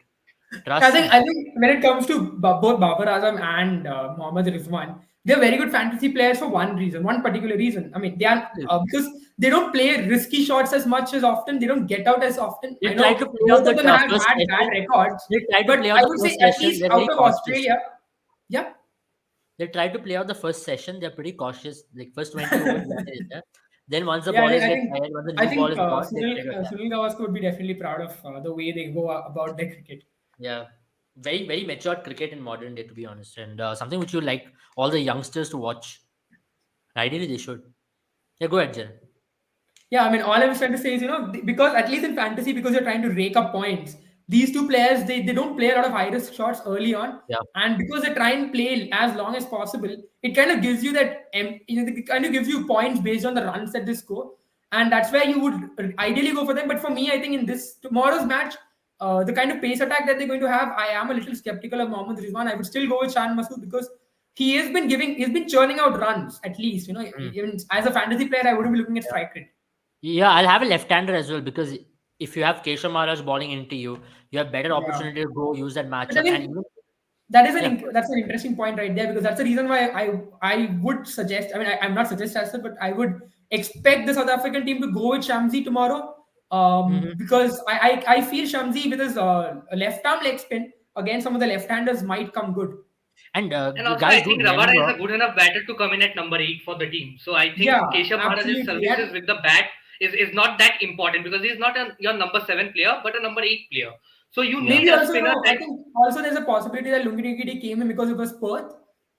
I think when it comes to both Babar Azam and Mohammad Rizwan, they're very good fantasy players for one particular reason. I mean, they are because they don't play risky shots as much as often. They don't get out as often. They try to play out the first had bad records. But I would say at least out of Australia, they try to play out the first session. They're pretty cautious. Like first 20 overs, Then once the Yeah, ballers I get think tired, once the I new ball think is brought, they try to attack. Sunil Gavaskar would be definitely proud of the way they go about their cricket. Yeah, very very matured cricket in modern day, to be honest, and something which you like all the youngsters to watch. Ideally, they should. Yeah, go ahead, Jen. Yeah, I mean, all I was trying to say is, because at least in fantasy, because you're trying to rake up points, these two players, they don't play a lot of high risk shots early on. Yeah. And because they try and play as long as possible, it kind of gives you that, it kind of gives you points based on the runs that they score. And that's where you would ideally go for them. But for me, I think in this tomorrow's match, the kind of pace attack that they're going to have, I am a little skeptical of Mohammad Rizwan. I would still go with Shan Masood because he's been churning out runs at least. Mm. Even as a fantasy player, I wouldn't be looking at strike rate. Yeah, I'll have a left-hander as well because if you have Keshav Maharaj bowling into you, you have better Yeah. opportunity to go use that But I matchup. And mean, even, yeah, that's an interesting point right there because that's the reason why I would suggest. I mean, I'm not suggest as such, but I would expect the South African team to go with Shamsi tomorrow. mhm. Because I feel Shamsi with his left arm leg spin against some of the left-handers might come good. And And also, guys, I do think Rabada is remember. a good enough batter to come in at number 8 for the team. So I think Yeah, Keshav Maharaj's absolutely. And services with the bat is not that important because he's not your number 7 player, but a number 8 player. So you Yeah. need maybe a also, spinner I that think also there's a possibility that Lungi came in because it was Perth.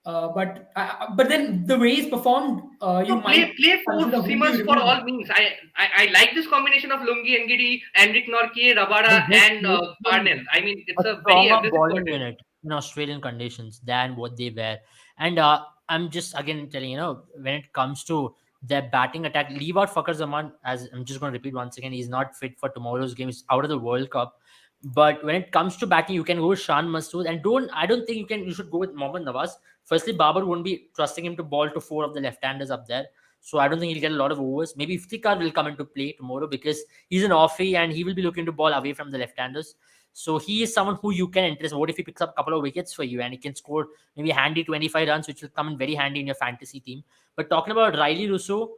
But then the way he's performed, you no, might play four consider who do you seamers for remove. all means. I like this combination of Lungi Ngidi, Enric Norkie, They Rabada, just and make them Parnell. I mean, a it's a very stronger aggressive bowling quartet. unit in Australian conditions than what they were. And I'm just again telling when it comes to their batting attack, leave out Fakhar Zaman, as I'm just going to repeat once again, he's not fit for tomorrow's game. He's out of the World Cup. But when it comes to batting, you can go with Shan Masood, and I don't think you should go with Mohammad Nawaz. Firstly, Babar won't be trusting him to bowl to four of the left-handers up there. So I don't think he'll get a lot of overs. Maybe Iftikhar will come into play tomorrow because he's an offie and he will be looking to ball away from the left-handers. So he is someone who you can interest. What if he picks up a couple of wickets for you and he can score maybe handy 25 runs, which will come in very handy in your fantasy team. But talking about Riley Russo,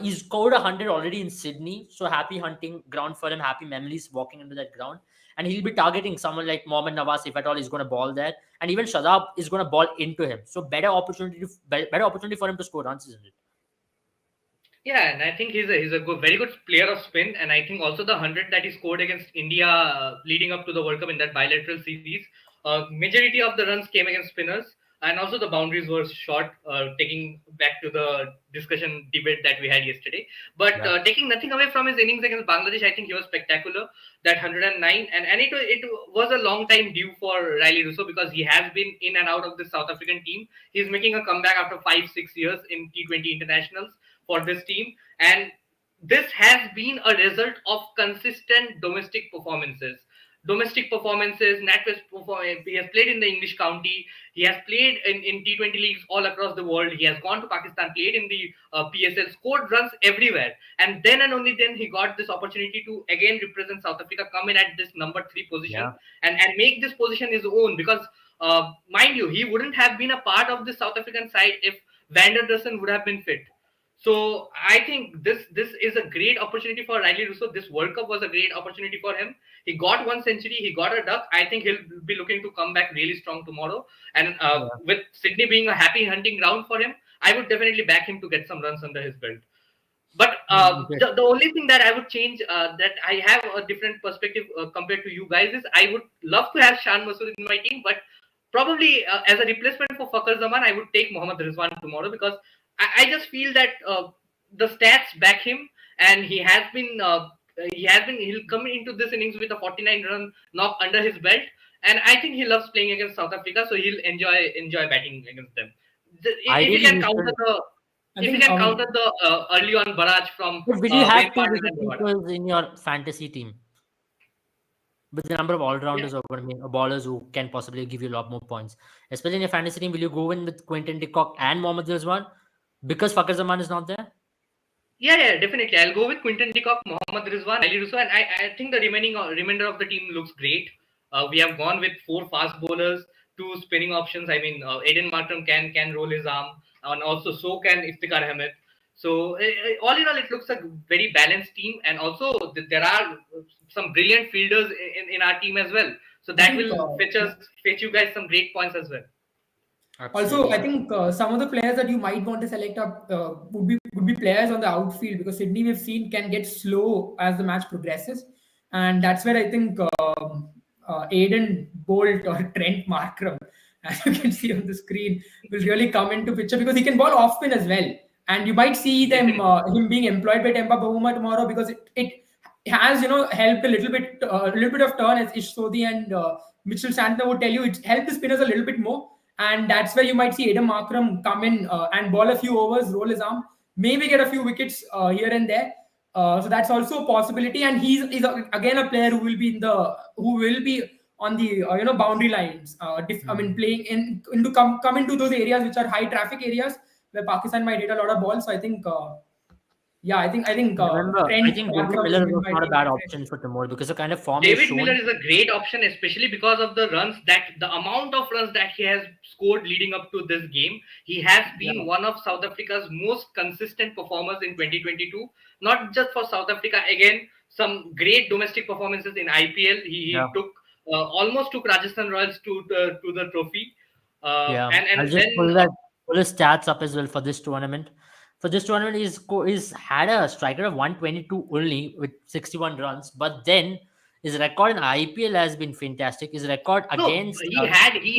he's scored 100 already in Sydney. So happy hunting ground for him, happy memories walking into that ground. And he'll be targeting someone like Mohammad Nawaz if at all he's going to ball there. And even Shadab is going to ball into him. So better opportunity for him to score runs, isn't it? Yeah, and I think he's a very good player of spin, and I think also the 100 that he scored against India leading up to the World Cup in that bilateral series, majority of the runs came against spinners, and also the boundaries were short. Taking back to the discussion debate that we had yesterday, but Yeah. taking nothing away from his innings against Bangladesh, I think he was spectacular. That 109, and it was a long time due for Riley Russo because he has been in and out of the South African team. He's making a comeback after 5-6 years in T20 internationals for this team, and this has been a result of consistent domestic performances. NatWest he has played in the English county, he has played in T20 leagues all across the world, he has gone to Pakistan, played in the PSL, scored runs everywhere, and then and only then he got this opportunity to again represent South Africa, come in at this number 3 position, Yeah. and make this position his own because mind you, he wouldn't have been a part of the South African side if Van der Dussen would have been fit. So I think this is a great opportunity for Riley Russo. This World Cup was a great opportunity for him. He got 1 century, he got a duck. I think he'll be looking to come back really strong tomorrow. And Yeah. with Sydney being a happy hunting ground for him, I would definitely back him to get some runs under his belt. But Okay. the only thing that I would change, that I have a different perspective compared to you guys, is I would love to have Shan Masood in my team, but probably as a replacement for Fakhar Zaman, I would take Mohammad Rizwan tomorrow because I just feel that the stats back him, and he'll come into this innings with a 49-run knock under his belt, and I think he loves playing against South Africa, so he'll enjoy batting against them. If you Ideally, can you counter should. the I if you think can counter the early on barrage from But will you Wayne have two Parnell wicket and Rabada. keepers in your fantasy team? With the number of Yeah. all-rounders or ballers who can possibly give you a lot more points. Especially in your fantasy team, will you go in with Quinton de Kock and Mohammad Rizwan because Fakhar Zaman is not there? Yeah, definitely. I'll go with Quinton de Kock, Mohammad Rizwan, Ali Russo, and I think the remainder of the team looks great. We have gone with 4 fast bowlers, 2 spinning options. I mean, Aiden Markram can roll his arm, and also so can Iftikhar Ahmed. So all in all, it looks like a very balanced team, and also there are some brilliant fielders in our team as well. So I that think will fetch you guys some great points as well. Also, I Absolutely. think some of the players that you might want to select up would be players on the outfield, because Sydney we've seen can get slow as the match progresses, and that's where I think Aiden Bolt or Trent Markram, as you can see on the screen, will really come into picture, because he can ball off spin as well, and you might see him being employed by Temba Bavuma tomorrow, because it has helped a little bit of turn, as Ish Sodhi and Mitchell Santner would tell you. It's helped the spinners a little bit more, and that's where you might see Adam Markram come in and ball a few overs, roll his arm, maybe get a few wickets here and there. So that's also a possibility, and again a player who will be on the boundary lines. I mean, playing come into those areas which are high traffic areas where Pakistan might hit a lot of balls. So I think. Yeah, I think Remember, I Trent think David Markram Miller will was my not a take bad preference. option for tomorrow because the kind of form he's David Miller shown. is a great option, especially because of the runs that the amount of runs that he has scored leading up to this game. He has been Yeah. one of South Africa's most consistent performers in 2022. Not just for South Africa, again, some great domestic performances in IPL. Yeah. He took almost took Rajasthan Royals to the trophy, Yeah, I'll and just then pull his stats up as well for this tournament. For this tournament, he's had a striker of 122 only with 61 runs, but then his record in IPL has been fantastic. His record no, against he He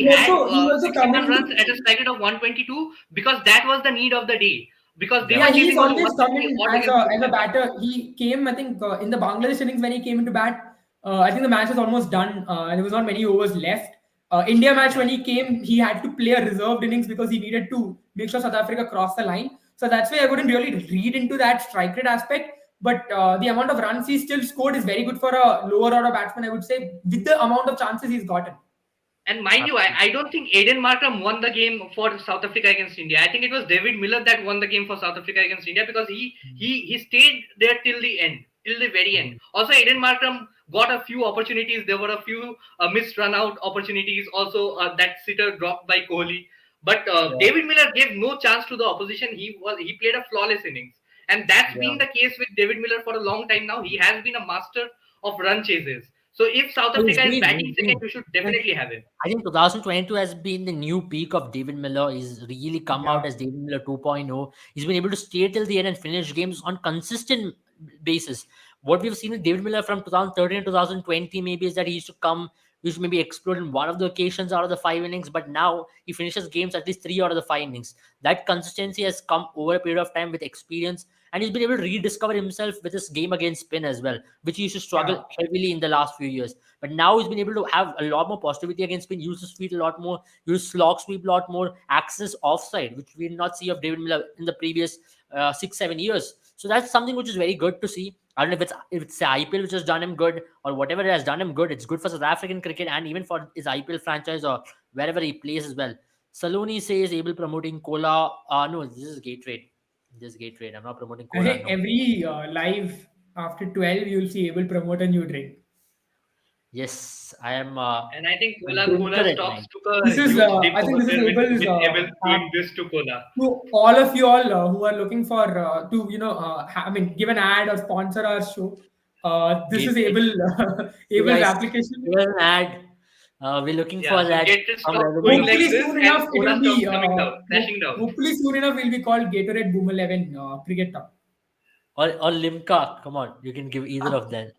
had also he also come 61 runs into at a strike rate of 122 because that was the need of the day, because they yeah, were Yeah, he's chasing only always come 150 in odd as against a Pakistan. batter. He came, I think, in the Bangladesh innings when he came into bat. I think the match was almost done. There was not many overs left. India match Yeah. when he came, he had to play a reserved innings because he needed to make sure South Africa crossed the line. So that's why I wouldn't really read into that strike rate aspect. But the amount of runs he still scored is very good for a lower order batsman, I would say, with the amount of chances he's gotten. And mind you, I don't think Aiden Markram won the game for South Africa against India. I think it was David Miller that won the game for South Africa against India because he stayed there till the end, till the very end. Also, Aiden Markram got a few opportunities. There were a few missed run out opportunities. Also, that sitter dropped by Kohli. But yeah, David Miller gave no chance to the opposition. He played a flawless innings, and that's yeah. been the case with David Miller for a long time now. He has been a master of run chases. So if South So Africa is batting he's second, been. you should definitely have him. I think 2022 has been the new peak of David Miller. He's really come out Yeah. as David Miller 2.0. He's been able to stay till the end and finish games on consistent basis. What we've seen with David Miller from 2013 to 2020 maybe is that he used to come, he used to maybe explode in one of the occasions out of the 5 innings, but now he finishes games at least 3 out of the 5 innings. That consistency has come over a period of time with experience, and he's been able to rediscover himself with his game against spin as well, which he used to Yeah. struggle heavily in the last few years. But now he's been able to have a lot more positivity against spin, use his feet a lot more, use slog sweep a lot more, access offside, which we did not see of David Miller in the previous 6-7 years. So that's something which is very good to see. I don't know if it's the IPL which has done him good or whatever it has done him good. It's good for South African cricket and even for his IPL franchise or wherever he plays as well. Saloni says able promoting cola. No, this is Gatorade. This is Gatorade. I'm not promoting I cola. think No. every live after 12, you'll see able promote a new drink. Yes, I am And I think a Cola drinker at stocks night. took a This is, huge dip I think over this is there Abel's with Abel app doing this to Cola. to all of you all who are looking for to I mean, give an ad or sponsor our show. This is Gatorade. So Abel's guys, application. here's an ad. We're looking Yeah, for so that get it some stop going revenue. like Hopefully this, soon and enough it Cola will stops be coming down, crashing down. hopefully soon enough it will be called Gatorade Boom 11 Cricket Talk. Or Limca. Come on, you can give either of them.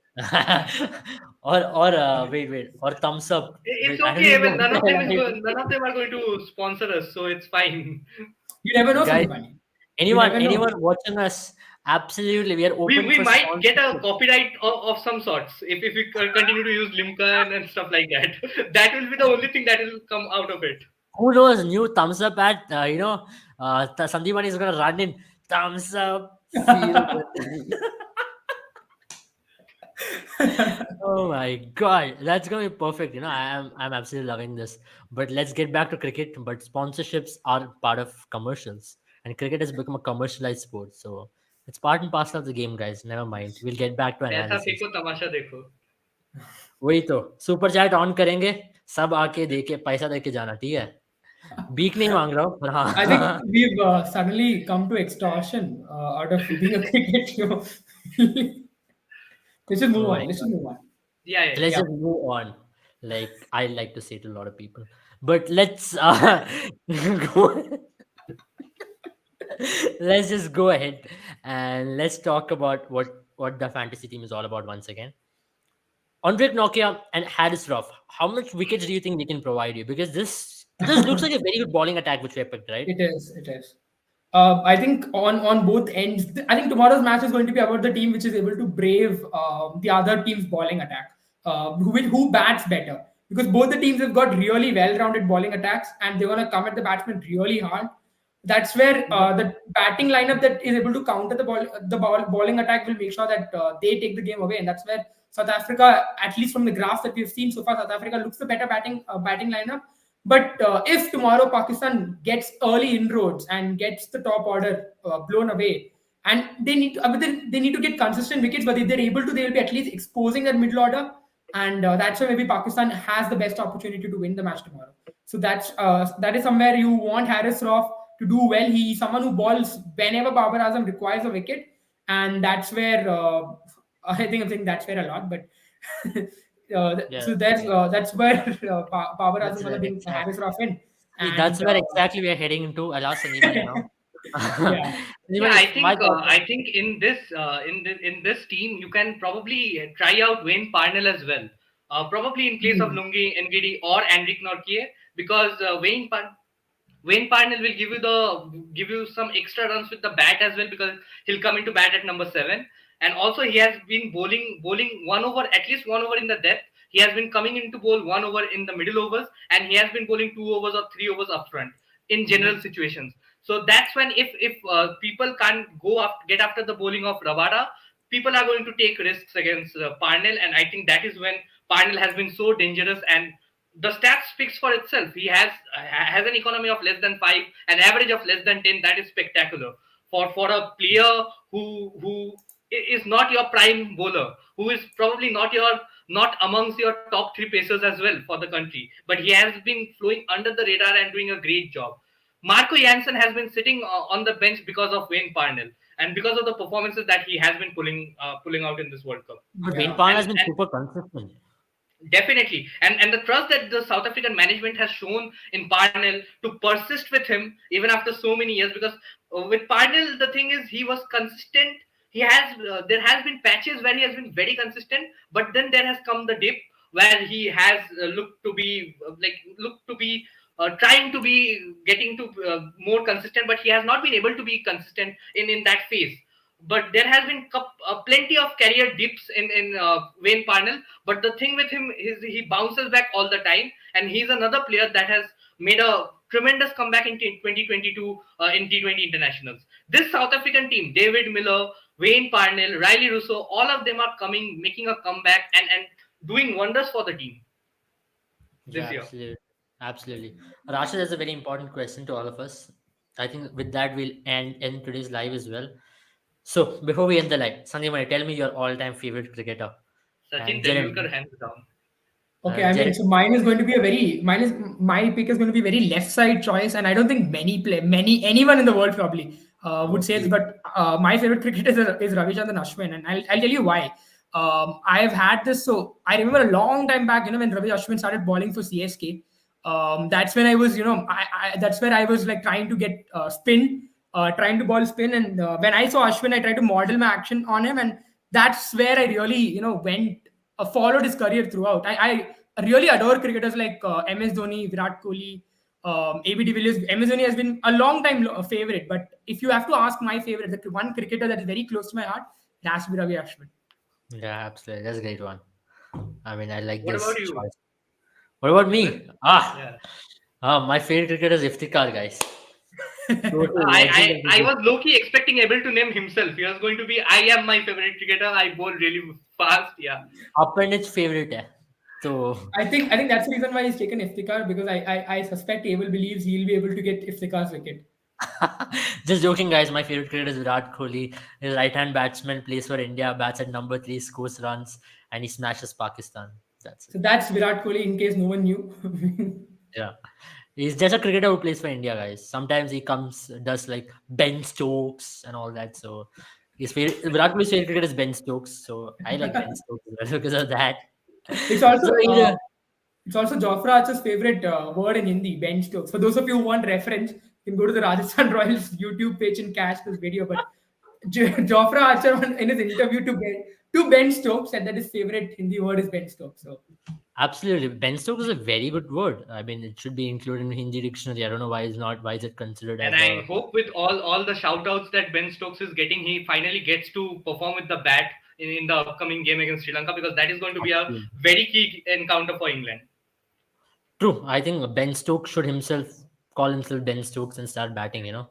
or wait, or thumbs up. It's Wait, I don't okay, even know Abel. what the hell I None of them are going to sponsor us, so it's fine. You never know, guys. Sandeepani. You Anyone never know. anyone watching us? Absolutely, we are We open we for might get a sponsorship. copyright of some sorts if we continue to use Limca and stuff like that. That will be the only thing that will come out of it. Who knows? New thumbs up ad. Sandeepani is gonna run in thumbs up. Feel good. Oh my god, that's gonna be perfect. I'm absolutely loving this. But let's get back to cricket. But sponsorships are part of commercials, and cricket has become a commercialized sport. So it's part and parcel of the game, guys. Never mind. We'll get back to पैसा analysis. फेंको तमाशा देखो. वही तो super chat on करेंगे सब आके देके पैसा देके जाना ठीक है बीक नहीं मांग रहा हूँ पर I think हाँ we've suddenly come to extortion out of being a cricket show. Let's just move oh on. my Let's just god move on. Yeah, yeah. let's Yeah. just move on like I like to say to a lot of people But let's go. Let's just go ahead and let's talk about what the fantasy team is all about once again. Andrei Nokia and Harris Ruff. How much wickets do you think they can provide you? Because this looks like a very good bowling attack which we picked, right? It is. It is. I think on both ends. I think tomorrow's match is going to be about the team which is able to brave the other team's bowling attack. Who bats better? Because both the teams have got really well-rounded bowling attacks, and they're going to come at the batsman really hard. That's where the batting lineup that is able to counter bowling attack will make sure that they take the game away, and that's where South Africa, at least from the graphs that we've seen so far, South Africa looks the better batting lineup. But if tomorrow Pakistan gets early inroads and gets the top order blown away, and they need to get consistent wickets, but if they're able to, they will be at least exposing that middle order, and that's where maybe Pakistan has the best opportunity to win the match tomorrow. So that is somewhere you want Harris Roth to do well. He's someone who balls whenever Babar Azam requires a wicket, and that's where I think I'm saying that's where a lot, but. Yeah, So that's where Babar that's Azam gonna bring Harris Ruff in, that's and where exactly we are heading into. I'll ask Sandeep now. yeah, Yeah, Sandeep, my thought. I think in this team you can probably try out Wayne Parnell as well. Probably in place of Lungi Ngidi or Andrik Nortje, because Wayne Parnell will give you some extra runs with the bat as well, because he'll come into bat at number 7, and also he has been bowling one over, at least one over in the depth. He has been coming into bowl one over in the middle overs, and he has been bowling 2 overs or 3 overs up front in general situations. So that's when if people can't get after the bowling of Rabada, people are going to take risks against Parnell, and I think that is when Parnell has been so dangerous, and the stats speaks for itself. He has an economy of less than 5, an average of less than 10. That is spectacular for a player who is not your prime bowler, who is probably not amongst your top 3 pacers as well for the country, but he has been flowing under the radar and doing a great job. Marco Jansen has been sitting on the bench because of Wayne Parnell and because of the performances that he has been pulling out in this World Cup. But Wayne yeah, Parnell has And, been and super consistent. Definitely, and the trust that the South African management has shown in Parnell to persist with him even after so many years, because with Parnell the thing is he was consistent. He has There has been patches where he has been very consistent, but then there has come the dip where he has looked to be trying to be getting to more consistent, but he has not been able to be consistent in that phase. But there has been plenty of career dips in Wayne Parnell. But the thing with him is he bounces back all the time, and he's another player that has made a tremendous comeback in 2022 in T20 internationals. This South African team, David Miller, Wayne Parnell, Riley Russo, all of them are making a comeback and doing wonders for the team Yeah, this year. absolutely. Absolutely. Rashid, that's a very important question to all of us. I think with that, we'll end today's live as well. So, before we end the live, Sandeep, tell me your all time favorite cricketer. Sachin And Tendulkar, Jaren, hands down. okay. I mean, Jaren, so mine is going to be my pick is going to be very left side choice, and I don't think anyone in the world probably would say this, okay. but my favorite cricketer is Ravichandran Ashwin, and I'll tell you why. I've had this. So I remember a long time back, when Ravi Ashwin started bowling for CSK. That's when I was, that's where I was like trying to get spin, trying to ball spin. And when I saw Ashwin, I tried to model my action on him. And that's where I really, followed his career throughout. I really adore cricketers like MS Dhoni, Virat Kohli, AB de Villiers. MS Dhoni has been a long time favorite. But if you have to ask my favorite, the one cricketer that is very close to my heart, it has to be Ravi Ashwin. Yeah, absolutely. That's a great one. I mean, I like What this about you? choice. What about me? Yeah. My favorite cricketer is Iftikhar, guys. Total legend of the I game. was low-key expecting able to name himself. He was going to be, I am my favorite cricketer. I bowl really fast. Yeah. Appendage favorite. So, I think that's the reason why he's taken Iftikhar, because I suspect Abel believes he'll be able to get Iftikhar's wicket. just joking, guys. My favorite cricketer is Virat Kohli. He's a right-hand batsman, plays for India, bats at number 3, scores runs, and he smashes Pakistan. That's it. So that's Virat Kohli, in case no one knew. Yeah. He's just a cricketer who plays for India, guys. Sometimes he does like Ben Stokes and all that. So Virat Kohli's favorite cricketer is Ben Stokes. So I like Ben Stokes as well because of that. It's also So either It's also Jofra Archer's favorite word in Hindi, Ben Stokes. For those of you who want reference, you can go to the Rajasthan Royals YouTube page and catch this video. But Jofra Archer, in his interview to Ben Stokes, said that his favorite Hindi word is Ben Stokes. So Absolutely. Ben Stokes is a very good word. I mean, it should be included in Hindi dictionary. I don't know why it's not. Why is it considered And as I a... hope with all the shout outs that Ben Stokes is getting, he finally gets to perform with the bat in the upcoming game against Sri Lanka, because that is going to be a Absolutely. very key encounter for England. True. I think Ben Stokes should himself call himself Ben Stokes and start batting, you know.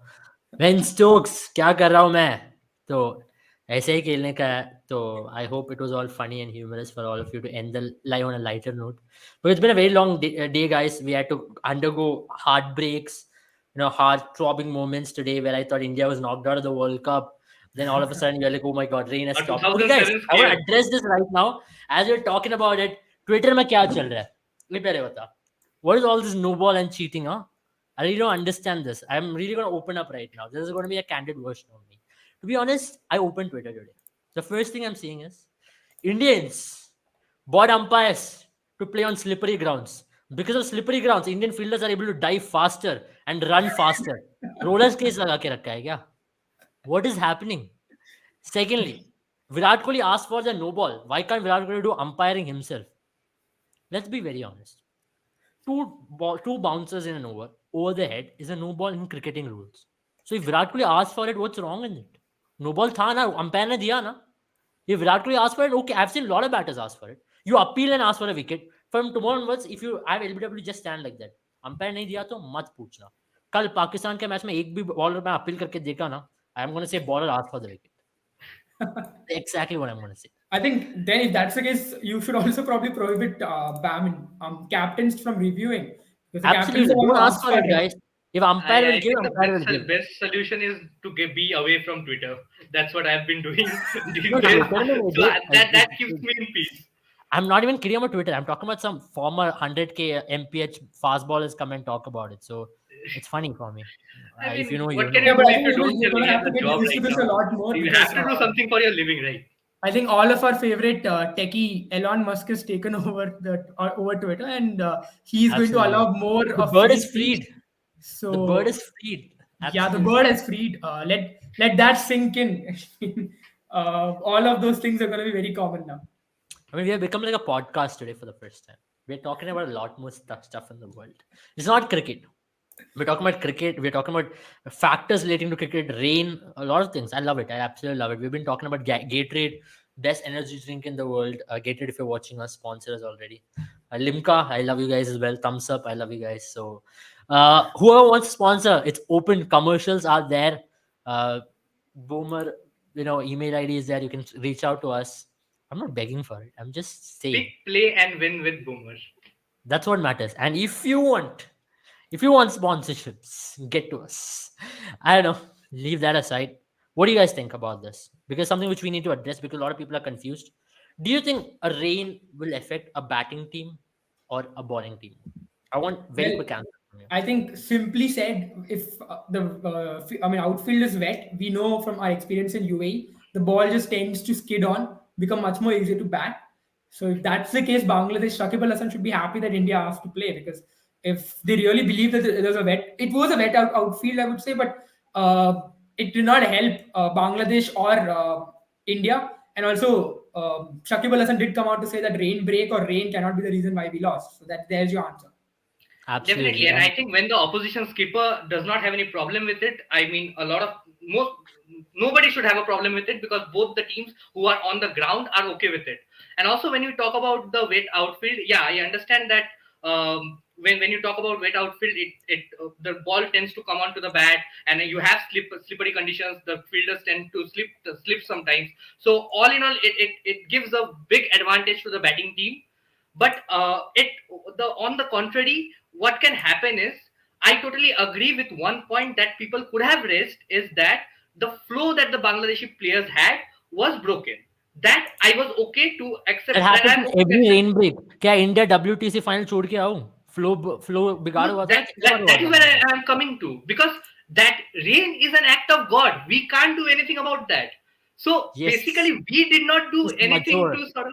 Ben Stokes, क्या कर रहा हूँ मैं? तो ऐसे ही खेलने का है. तो I hope it was all funny and humorous for all of you to end the live on a lighter note. But it's been a very long day, guys. We had to undergo heartbreaks, you know, heart-throbbing moments today where I thought India was knocked out of the World Cup. Then all of a sudden you're like, oh my God, rain has A stopped. Okay, guys, 2007 I want scare. to address this right now. As we're talking about it, Twitter में क्या चल रहा है? ये पहले बता. What is all this no ball and cheating, huh? I really don't understand this. I'm really going to open up right now. This is going to be a candid version of me. To be honest, I opened Twitter today. The first thing I'm seeing is Indians bought umpires to play on slippery grounds. Because of slippery grounds, Indian fielders are able to dive faster and run faster. Rollers case लगा के रखा है क्या? What is happening? Secondly, Virat Kohli asked for the no ball. Why can't Virat Kohli do umpiring himself? Let's be very honest. Two bouncers in an over the head is a no ball in cricketing rules. So if Virat Kohli asked for it, what's wrong in it? No ball tha na, umpire ne diya na. If Virat Kohli asked for it, okay, I've seen a lot of batters ask for it. You appeal and ask for a wicket. From tomorrow onwards, if you have LBW, just stand like that. Umpire नहीं दिया तो मत पूछना. कल पाकिस्तान के match में एक भी बॉलर मैं अपील करके देखा ना, I am going to say bowler asked for the wicket. Exactly what I'm going to say. I think then if that's the case, you should also probably prohibit captains from reviewing. Because the captains Absolutely. are the one Don't who ask ask for it, it. guys. If umpire will I give, think the umpire will give. best solution is to be away from Twitter. That's what I've been doing these No, days. no, So that keeps me in peace. I'm not even kidding about Twitter. I'm talking about some former 100k MPH fast ballers come and talk about it. So it's funny for me. I If you mean, know, what you can know. you Yeah, do but I if think you don't you're have going to any have to other get job used to right this a now? lot more. You because, have to do something for your living, right? I think all of our favorite techie Elon Musk has taken over Twitter, and he's going to Absolutely. allow more The of bird free is speech. freed. So The bird is freed. yeah, the Absolutely. bird has freed. Let that sink in. All of those things are going to be very common now. I mean, we have become like a podcast today for the first time. We're talking about a lot more stuff in the world. It's not cricket. We're talking about cricket. We're talking about factors relating to cricket, rain, a lot of things. I love it. I absolutely love it. We've been talking about Gatorade, best energy drink in the world. Gatorade, if you're watching us, sponsor us already. Limca, I love you guys as well. Thumbs up, I love you guys. So, whoever wants to sponsor, it's open. Commercials are there. Boomer, email ID is there. You can reach out to us. I'm not begging for it. I'm just saying. Pick, play, and win with Boomer. That's what matters. And if you want sponsorships, get to us. I don't know. Leave that aside. What do you guys think about this? Because something which we need to address because a lot of people are confused. Do you think a rain will affect a batting team or a bowling team? I want very Well, quick answer from you. I think simply said, if outfield is wet, we know from our experience in UAE, the ball just tends to skid on, become much more easier to bat. So if that's the case, Bangladesh, Shakib Al Hasan should be happy that India asked to play, because if they really believe that there's it was a wet outfield, I would say, but it did not help Bangladesh or India. And also, Shakib Al Hasan did come out to say that rain break or rain cannot be the reason why we lost. So there's your answer. Absolutely. Definitely, and I think when the opposition skipper does not have any problem with it, I mean, nobody should have a problem with it, because both the teams who are on the ground are okay with it. And also, when you talk about the wet outfield, yeah, I understand that when you talk about wet outfield, the ball tends to come onto the bat, and you have slippery conditions. The fielders tend to slip sometimes. So all in all, it gives a big advantage to the batting team. But on the contrary, what can happen is, I totally agree with one point that people could have raised, is that the flow that the Bangladeshi players had was broken. That I was okay to accept. It That happens I'm in okay to every accept. rain break. क्या India WTC final छोड़ के आऊं? Flow बिगाड़ No, हुआ था? that is where I am coming to, because that rain is an act of God. We can't do anything about that. So Yes. basically, we did not do Just anything mature. to sort of,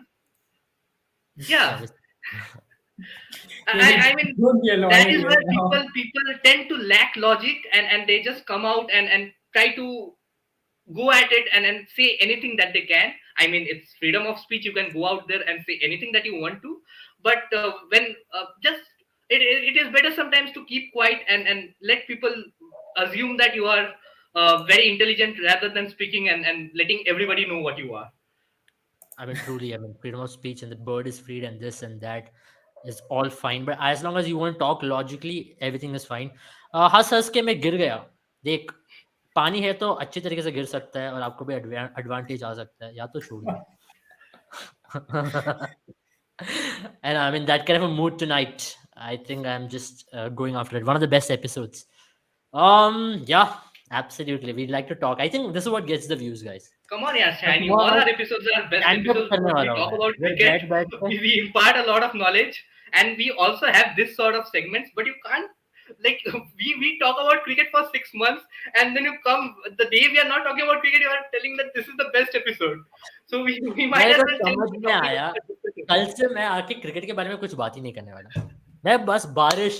yeah. I mean, Don't be a lawyer that is here where now. people tend to lack logic, and they just come out and try to go at it and say anything that they can. I mean, it's freedom of speech. You can go out there and say anything that you want to, but when just it is better sometimes to keep quiet and let people assume that you are very intelligent rather than speaking and letting everybody know what you are. I mean, truly, I mean, freedom of speech and the bird is freed and this and that is all fine. But as long as you won't talk logically, everything is fine. हंस हंस के मैं गिर गया. देख, पानी है तो अच्छी तरीके से गिर सकता है और आपको भी एडवांटेज आ सकता है, या तो छोड़ दे. And I'm in that kind of a mood tonight. I think I'm just going after it. One of the best episodes. Yeah, absolutely. We'd like to talk. I think this is what gets the views, guys. Come on, yeah, Shiny. Tomorrow- All our episodes are best Stand up episodes. करने We वाला talk हूँ about मैं. cricket. बैठ के. We impart a lot of knowledge, and we also have this sort of segments. But you can't, like, we talk about cricket for 6 months, and then you come the day we are not talking about cricket, you are telling that this is the best episode. So we might मेरे as को well change समझ the में topic आया. of the discussion. कल से मैं आके cricket के बारे में कुछ बात ही नहीं करने वाला. मैं बस बारिश,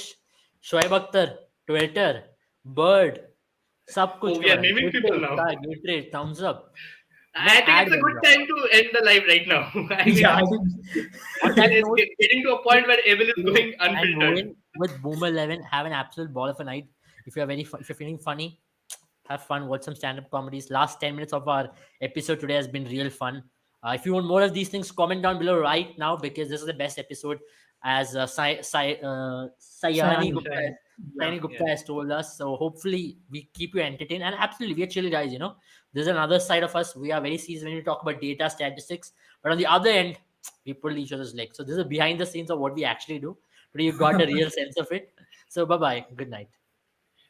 शोएब अख्तर, ट्विटर, बर्ड, सब कुछ Oh, we are naming people now. Gatorade, thumbs up. I think it's a good time to end the live right now. I mean, Yeah, I think On that it's note, getting to a point where Evil is going and unfiltered. Rowan with Boomer 11, have an absolute ball of a night. If you're if you're feeling funny, have fun. Watch some stand-up comedies. Last 10 minutes of our episode today has been real fun. If you want more of these things, comment down below right now because this is the best episode, as Sayani Sayani. Gupta. Sayani Gupta has told us. So hopefully we keep you entertained. And absolutely, we are chill guys. You know, there's another side of us. We are very serious when we talk about data statistics. But on the other end, we pull each other's legs. So this is behind the scenes of what we actually do. But you got a real sense of it. So bye bye. Good night.